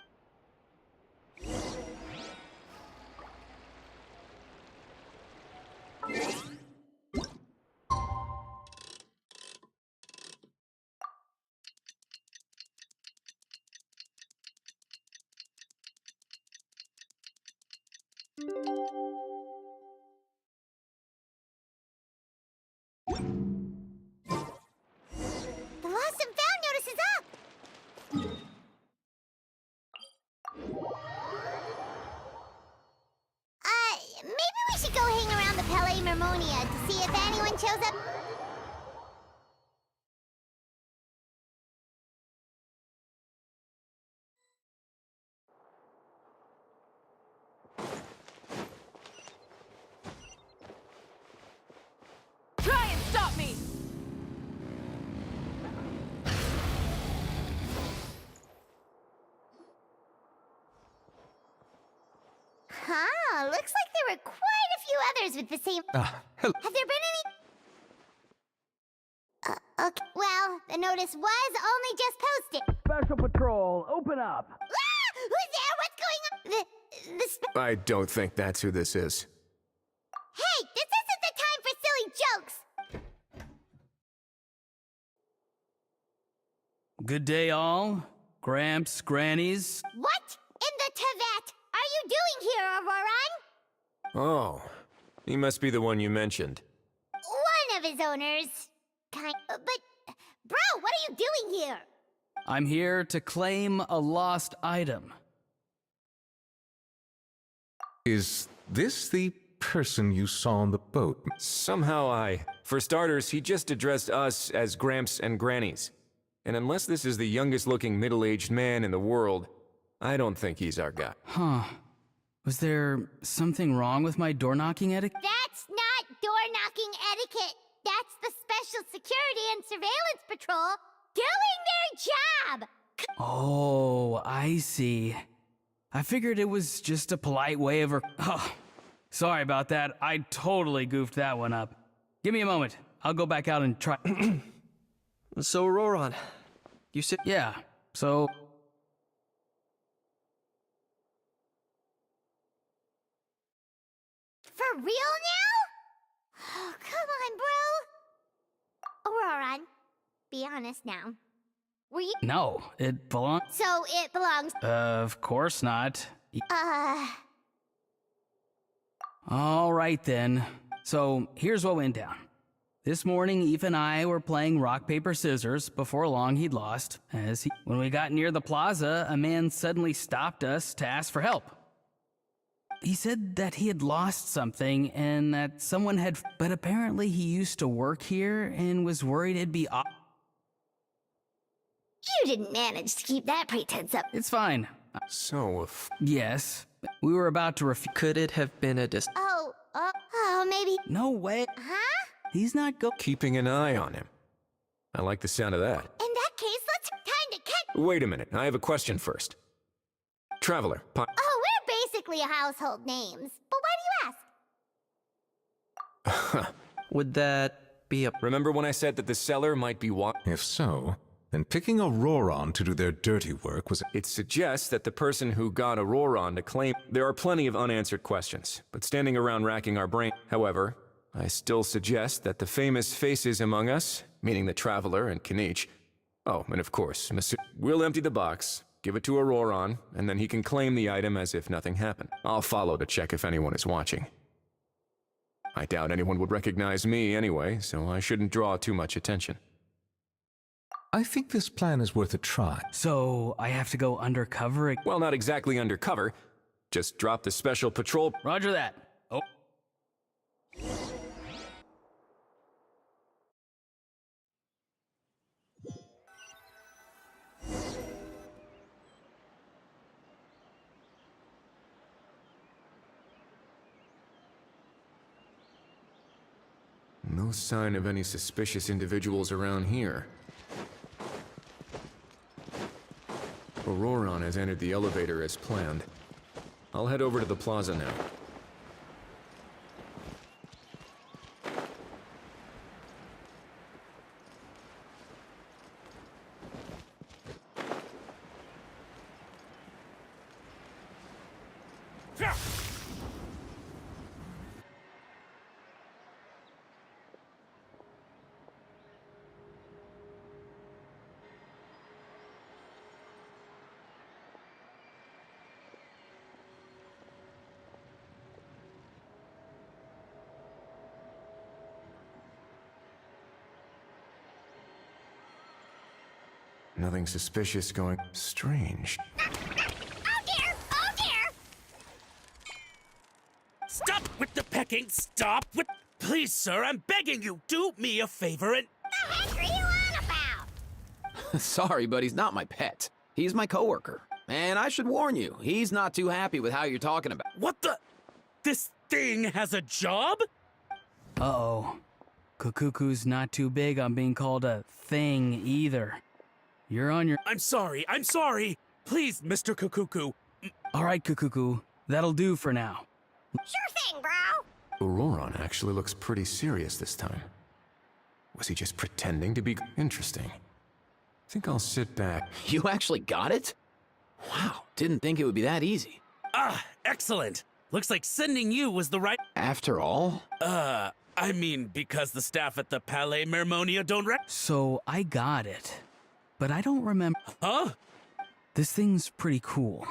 The lost and found notice is up! Maybe we should go hang around the Palais Mermonia to see if anyone shows up. Try and stop me! Huh, looks like there were quite a few others with the same... Hello. Have there been any... okay, well, the notice was only just posted. Special Patrol, open up! Ah! Who's there? What's going on? I don't think that's who this is. Hey, this isn't the time for silly jokes! Good day, all. Gramps, Grannies. What in the Teyvat are you doing here, Auroran? Oh, he must be the one you mentioned. One of his owners. But, bro, what are you doing here? I'm here to claim a lost item. Is this the person you saw on the boat? Somehow For starters, he just addressed us as Gramps and Grannies. And unless this is the youngest-looking middle-aged man in the world, I don't think he's our guy. Huh. Was there something wrong with my door-knocking etiquette? That's not door-knocking etiquette. That's the Special Security and Surveillance Patrol doing their job! Oh, I see. I figured it was just a polite way of... Oh, sorry about that. I totally goofed that one up. Give me a moment. I'll go back out and try... so Roran, you said... Yeah, so... For real now? Oh, come on, bro. Auroran, be honest now. Were you... No, it belongs... So it belongs... Of course not. Uh... All right, then. So, here's what went down. This morning, Eve and I were playing rock, paper, scissors. Before long, he'd lost. When we got near the plaza, a man suddenly stopped us to ask for help. He said that he had lost something and that someone had... But apparently he used to work here and was worried it'd be... You didn't manage to keep that pretense up. It's fine. So, Yes. We were about to Could it have been a Oh, maybe... No way. Huh? He's not keeping an eye on him. I like the sound of that. In that case, let's... Time to catch... Wait a minute, I have a question first. Traveler, Oh, we're basically household names. But why do you ask? Would that be a... Remember when I said that the seller might be If so, then picking a Roran to do their dirty work was... It suggests that the person who got a Roran to claim... There are plenty of unanswered questions, but standing around racking our brain... However, I still suggest that the famous faces among us, meaning the Traveler and Kinich... Oh, and of course, we'll empty the box, give it to a Roran, and then he can claim the item as if nothing happened. I'll follow to check if anyone is watching. I doubt anyone would recognize me anyway, so I shouldn't draw too much attention. I think this plan is worth a try. So, I have to go undercover? Well, not exactly undercover. Just drop the special patrol... Roger that. Oh. No sign of any suspicious individuals around here. Auroran has entered the elevator as planned. I'll head over to the plaza now. Nothing suspicious going. Strange. Oh dear! Oh dear! Stop with the pecking! Stop with... Please, sir, I'm begging you, do me a favor and... The heck are you on about? Sorry, but he's not my pet. He's my coworker. And I should warn you, he's not too happy with how you're talking about. What the... This thing has a job? Uh-oh. Kukuku's not too big on being called a thing either. You're on your... I'm sorry. Please, Mr. Kukuku. All right, Kukuku. That'll do for now. Sure thing, bro. Uroron actually looks pretty serious this time. Was he just pretending to be interesting? Think I'll sit back. You actually got it? Wow, didn't think it would be that easy. Ah, excellent. Looks like sending you was the right... After all? I mean, because the staff at the Palais Mermonia don't So, I got it. But I don't remember... Huh? This thing's pretty cool.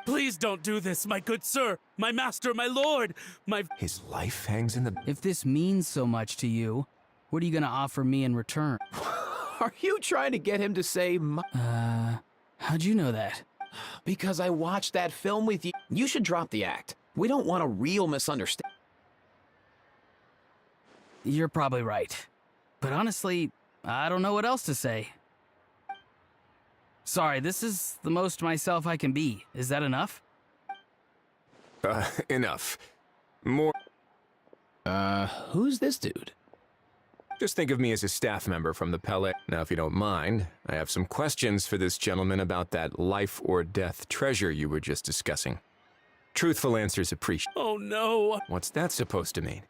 Please don't do this, my good sir, my master, my lord, my... His life hangs in the... If this means so much to you, what are you gonna offer me in return? Are you trying to get him to say... How'd you know that? Because I watched that film with you. You should drop the act. We don't want a real misunderstanding. You're probably right. But honestly, I don't know what else to say. Sorry, this is the most myself I can be. Is that enough? Enough. More... Who's this dude? Just think of me as a staff member from the Palais. Now, if you don't mind, I have some questions for this gentleman about that life or death treasure you were just discussing. Truthful answers appreciated. Oh no! What's that supposed to mean?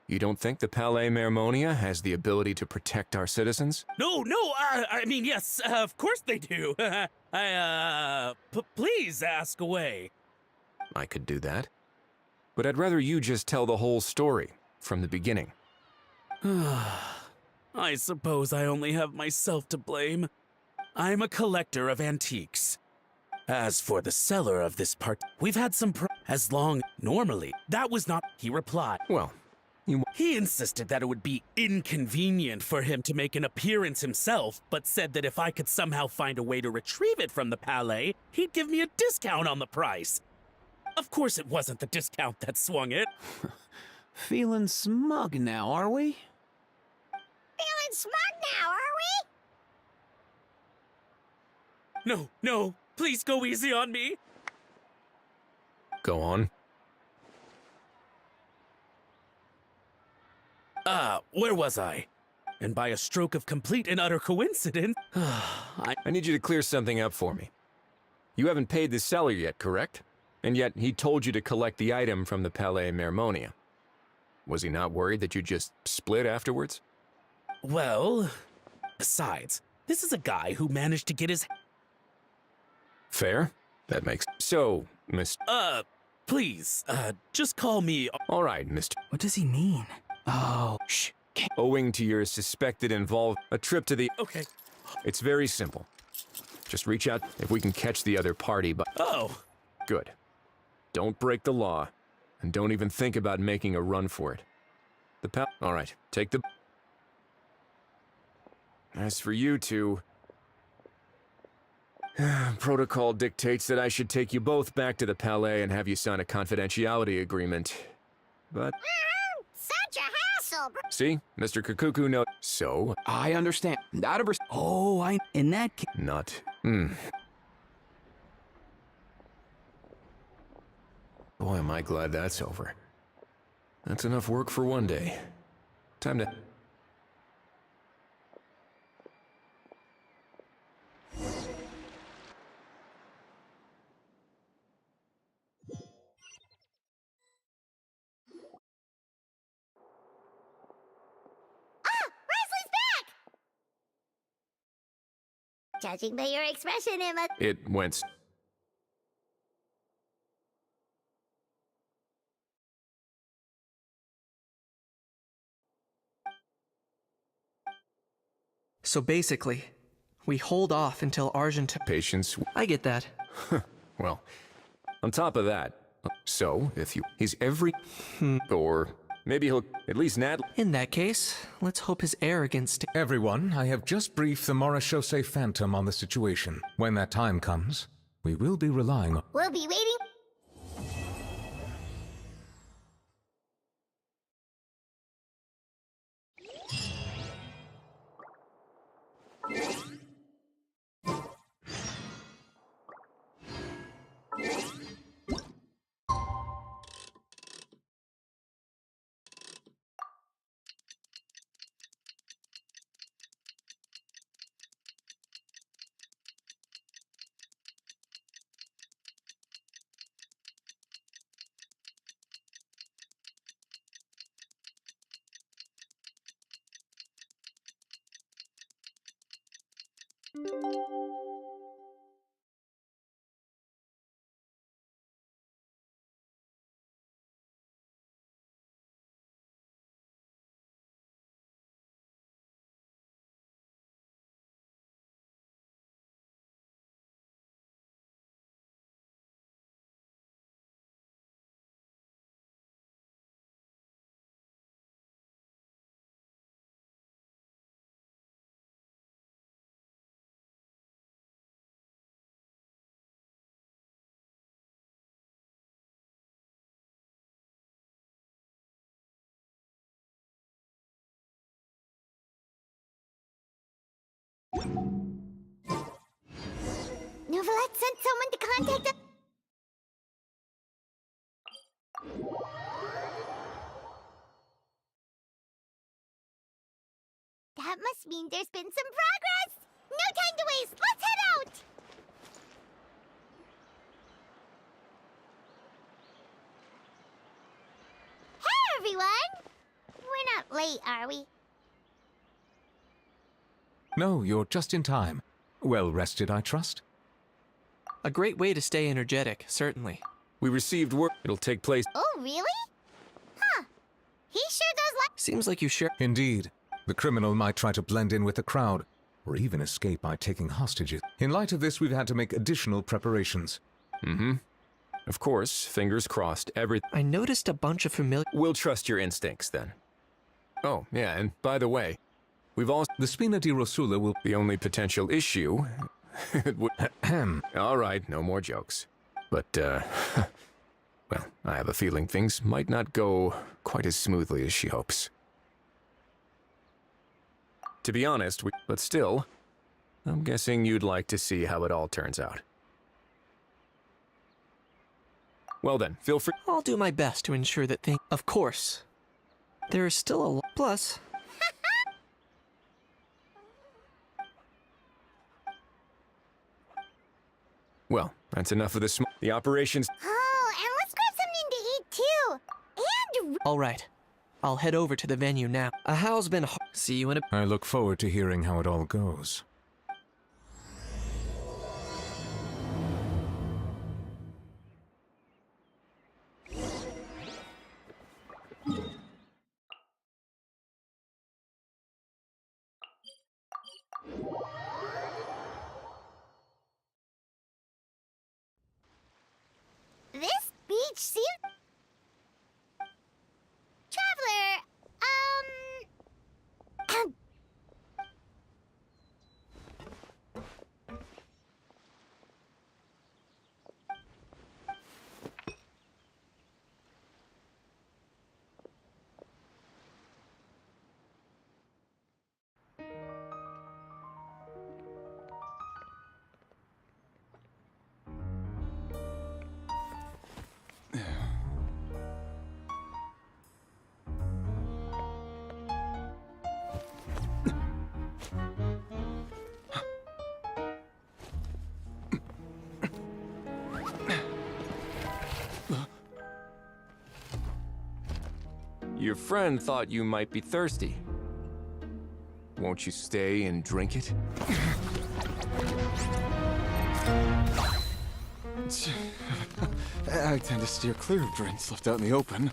You don't think the Palais Mermonia has the ability to protect our citizens? No, I mean, yes, of course they do. Please ask away. I could do that. But I'd rather you just tell the whole story, from the beginning. I suppose I only have myself to blame. I'm a collector of antiques. As for the seller of this part, we've had some as long... Normally, that was not... He replied. Well... He insisted that it would be inconvenient for him to make an appearance himself, but said that if I could somehow find a way to retrieve it from the Palais, he'd give me a discount on the price. Of course it wasn't the discount that swung it. Feeling smug now, are we? Feeling smug now, are we? No, please go easy on me. Go on. Where was I? And by a stroke of complete and utter coincidence, I need you to clear something up for me. You haven't paid the seller yet, correct? And yet he told you to collect the item from the Palais Mermonia. Was he not worried that you just split afterwards? Well, besides, this is a guy who managed to get his... Fair. That makes... So, please, just call me... All right, Mr. What does he mean? Oh, shh. Owing to your suspected a trip to the... Okay. It's very simple. Just reach out if we can catch the other party, but... Oh. Good. Don't break the law, and don't even think about making a run for it. All right, take the... As for you two... Protocol dictates that I should take you both back to the Palais and have you sign a confidentiality agreement. But... Such a hassle, bro. See? Mr. Kukuku knows. So? I understand. Out of Oh, in that case... Not. Boy, am I glad that's over. That's enough work for one day. Time to... Judging by your expression, it must... It went... So basically, we hold off until Argent... Patience. I get that. Well, on top of that, so if you... He's every... Or maybe he'll at least Nat... In that case, let's hope his arrogance... Everyone, I have just briefed the Morishose Phantom on the situation. When that time comes, we will be relying on... We'll be waiting... Novelette sent someone to contact us. That must mean there's been some progress! No time to waste! Let's head out! Hey, everyone! We're not late, are we? No, you're just in time. Well rested, I trust? A great way to stay energetic, certainly. We received word it'll take place... Oh, really? Huh. He sure does like... Seems like you sure... Indeed. The criminal might try to blend in with the crowd, or even escape by taking hostages. In light of this, we've had to make additional preparations. Of course, fingers crossed, I noticed a bunch of familiar... We'll trust your instincts, then. Oh, yeah, and by the way, we've all... The Spina di Rosula will... The only potential issue... it would... All right, no more jokes. But, well, I have a feeling things might not go quite as smoothly as she hopes. To be honest, but still, I'm guessing you'd like to see how it all turns out. Well then, feel free... I'll do my best to ensure that things... Of course. There is still a lot... Plus... Well, that's enough of this. The operations... Oh, and let's grab something to eat, too! And... All right. I'll head over to the venue now. How's been... See you in a... I look forward to hearing how it all goes. This beach seems... Traveler, Your friend thought you might be thirsty. Won't you stay and drink it? I tend to steer clear of drinks left out in the open.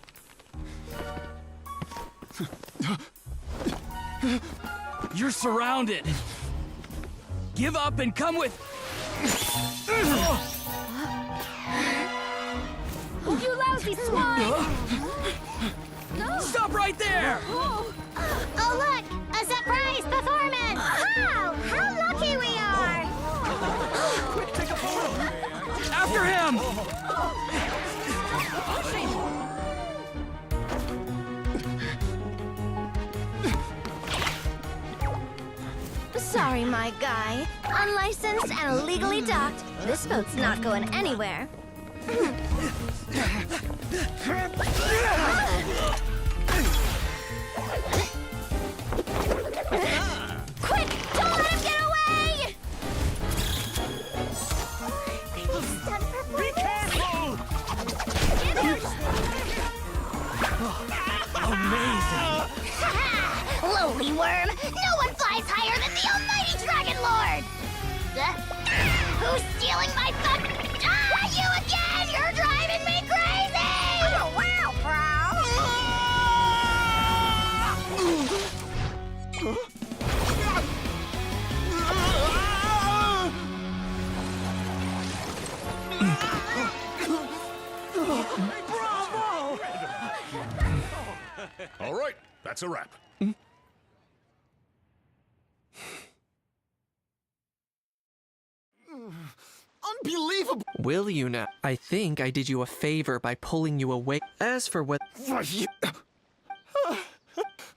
You're surrounded. Give up and come with. You lousy swine! Stop right there! Oh, look! A surprise performance! Wow! How lucky we are! After him! Sorry, my guy. Unlicensed and illegally docked. This boat's not going anywhere. Quick! Don't let him get away! Be careful! Amazing! Lowly worm! No one flies higher than the almighty Dragon Lord! Who's stealing my fun? Ah, you again! You're driving me crazy! Oh, wow, Bravo! All right, that's a wrap. Unbelievable! Will you now? I think I did you a favor by pulling you away. As for what...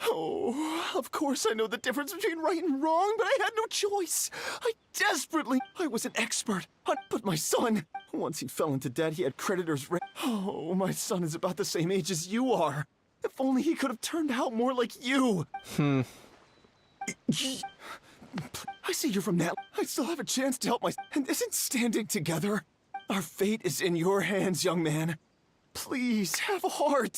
Oh, of course I know the difference between right and wrong, but I had no choice. I was an expert. But my son, once he fell into debt, he had creditors. Oh, my son is about the same age as you are. If only he could have turned out more like you. I see you're from that. I still have a chance to help my... And isn't standing together? Our fate is in your hands, young man. Please, have a heart.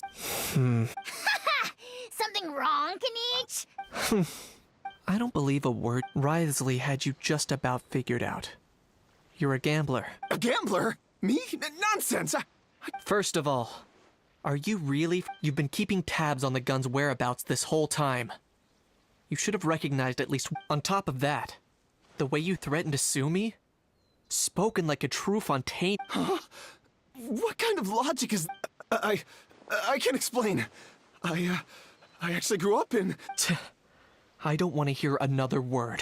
Something wrong, Kanich? I don't believe a word. Wriothesley had you just about figured out. You're a gambler. A gambler? Me? Nonsense! First of all, are you really... You've been keeping tabs on the gun's whereabouts this whole time. You should have recognized at least... On top of that, the way you threatened to sue me? Spoken like a true Fontaine... Huh? What kind of logic is... I can't explain. I actually grew up in... I don't want to hear another word.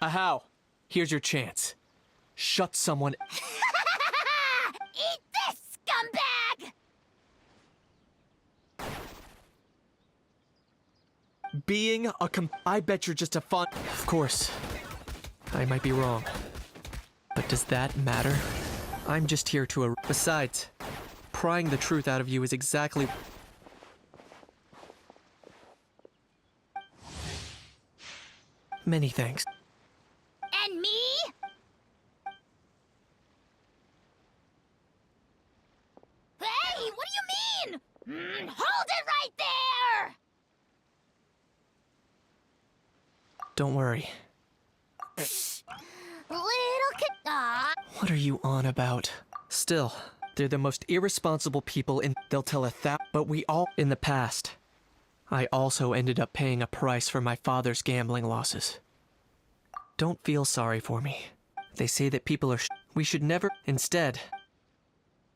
Ahow, here's your chance. Shut someone... Eat this, scumbag! Being a I bet you're just a fun... Of course, I might be wrong. But does that matter? I'm just here to... Besides, prying the truth out of you is exactly... Many thanks. And me? Hey, what do you mean? Hold it right there! Don't worry. Little kid. What are you on about? Still, they're the most irresponsible people in... They'll tell but we all... In the past, I also ended up paying a price for my father's gambling losses. Don't feel sorry for me. They say that people are we should never... Instead,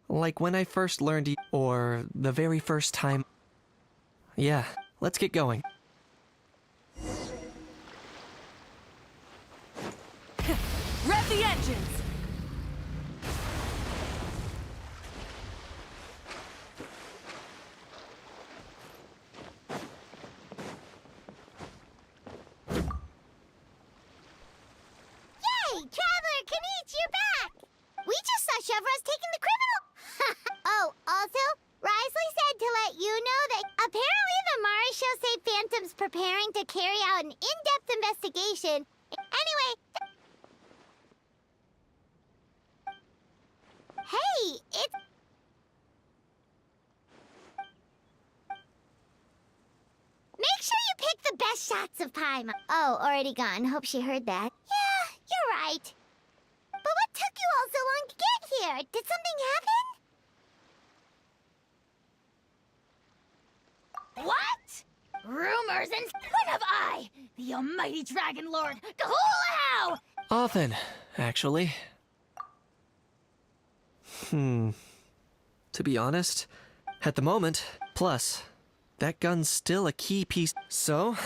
like when I first learned or the very first time... Yeah, let's get going. Rev the engines! Yay! Traveler, Kanich, you're back! We just saw Chevro's taking the criminal... Oh, also, Risley said to let you know that apparently the Mari show say Phantom's preparing to carry out an in-depth investigation. Anyway... Hey, it's... Make sure you pick the best shots of Paimon. Oh, already gone. Hope she heard that. Yeah, you're right. But what took you all so long to get here? Did something happen? What? Rumors and when have I, the almighty Dragon Lord, Kahulahau? Often, actually. To be honest, at the moment, plus, that gun's still a key piece. So,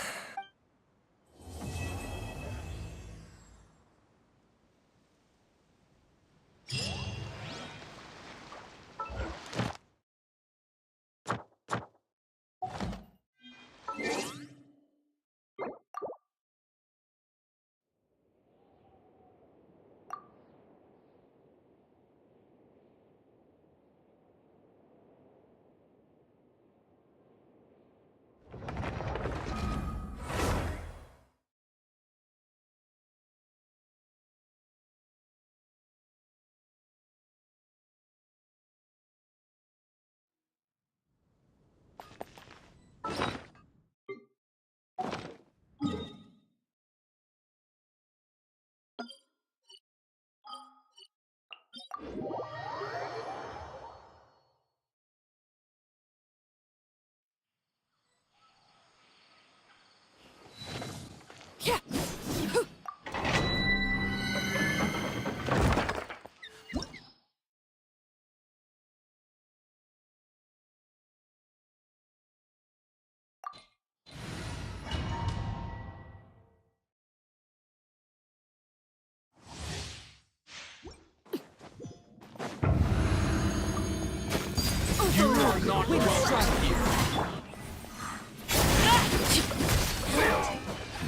You are not welcome here.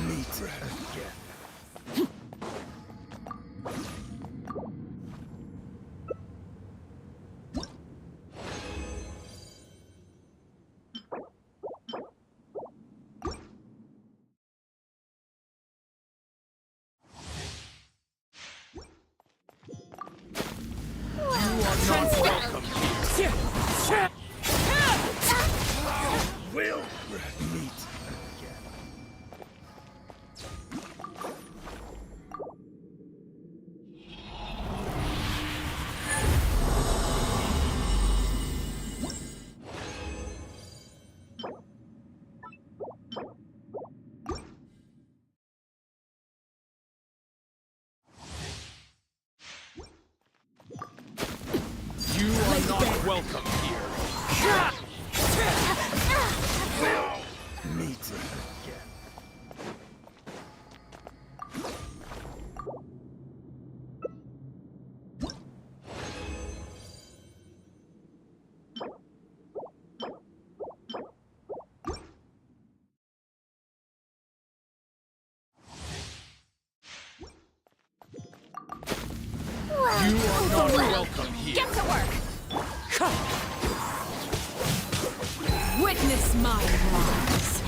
Meet again. Will meet again. You are not welcome here. Will meet again. You are not welcome here. Get to work! Witness my rise.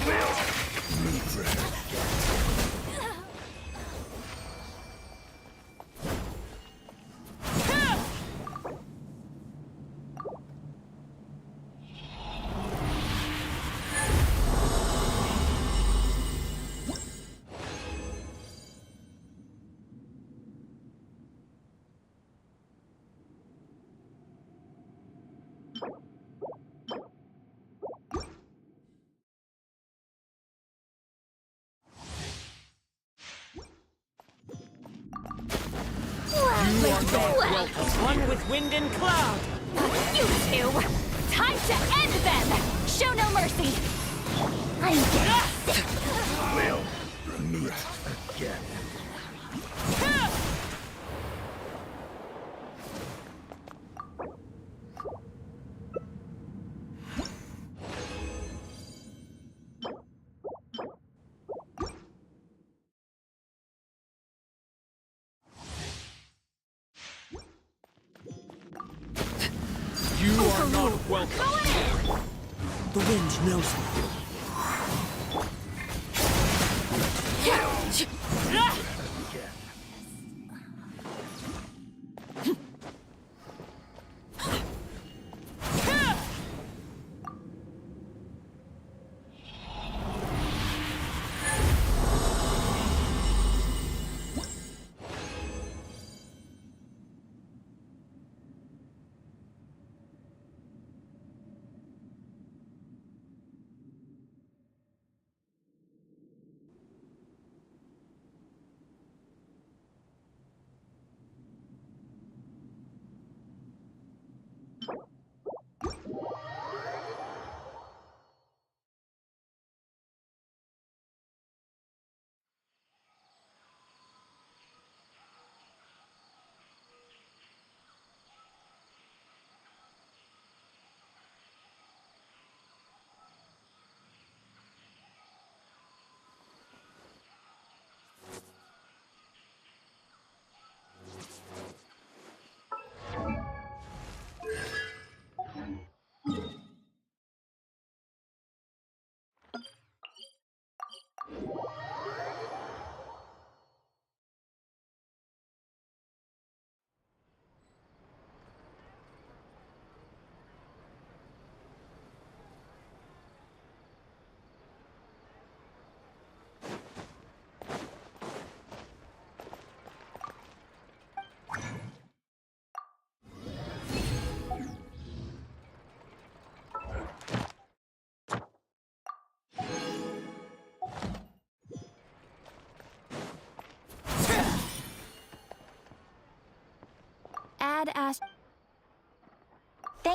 One with wind and cloud. You two! Time to end them! Show no mercy! I'm getting sick! Will meet again. You are not welcome. The wind knows me.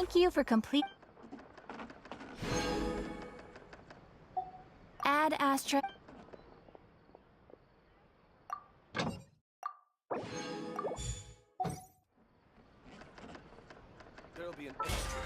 Thank you for complete. Add Astra. There'll be an extra.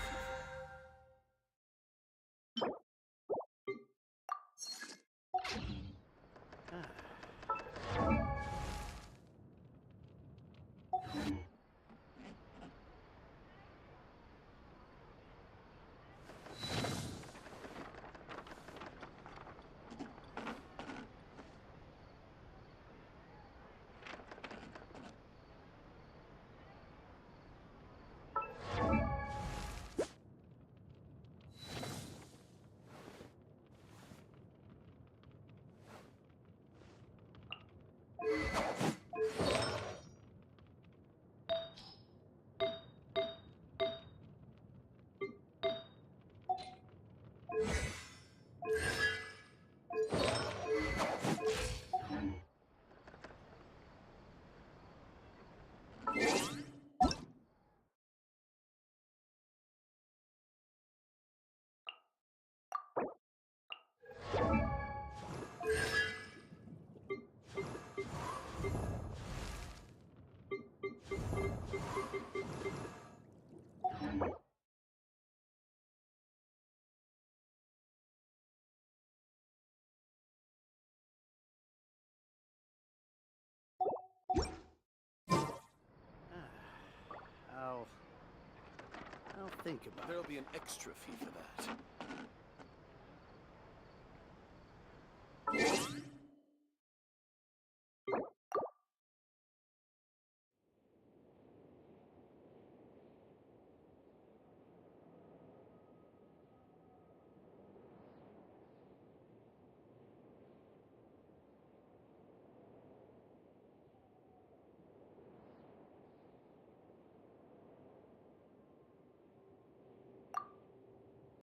I'll think about it. There'll be an extra fee for that.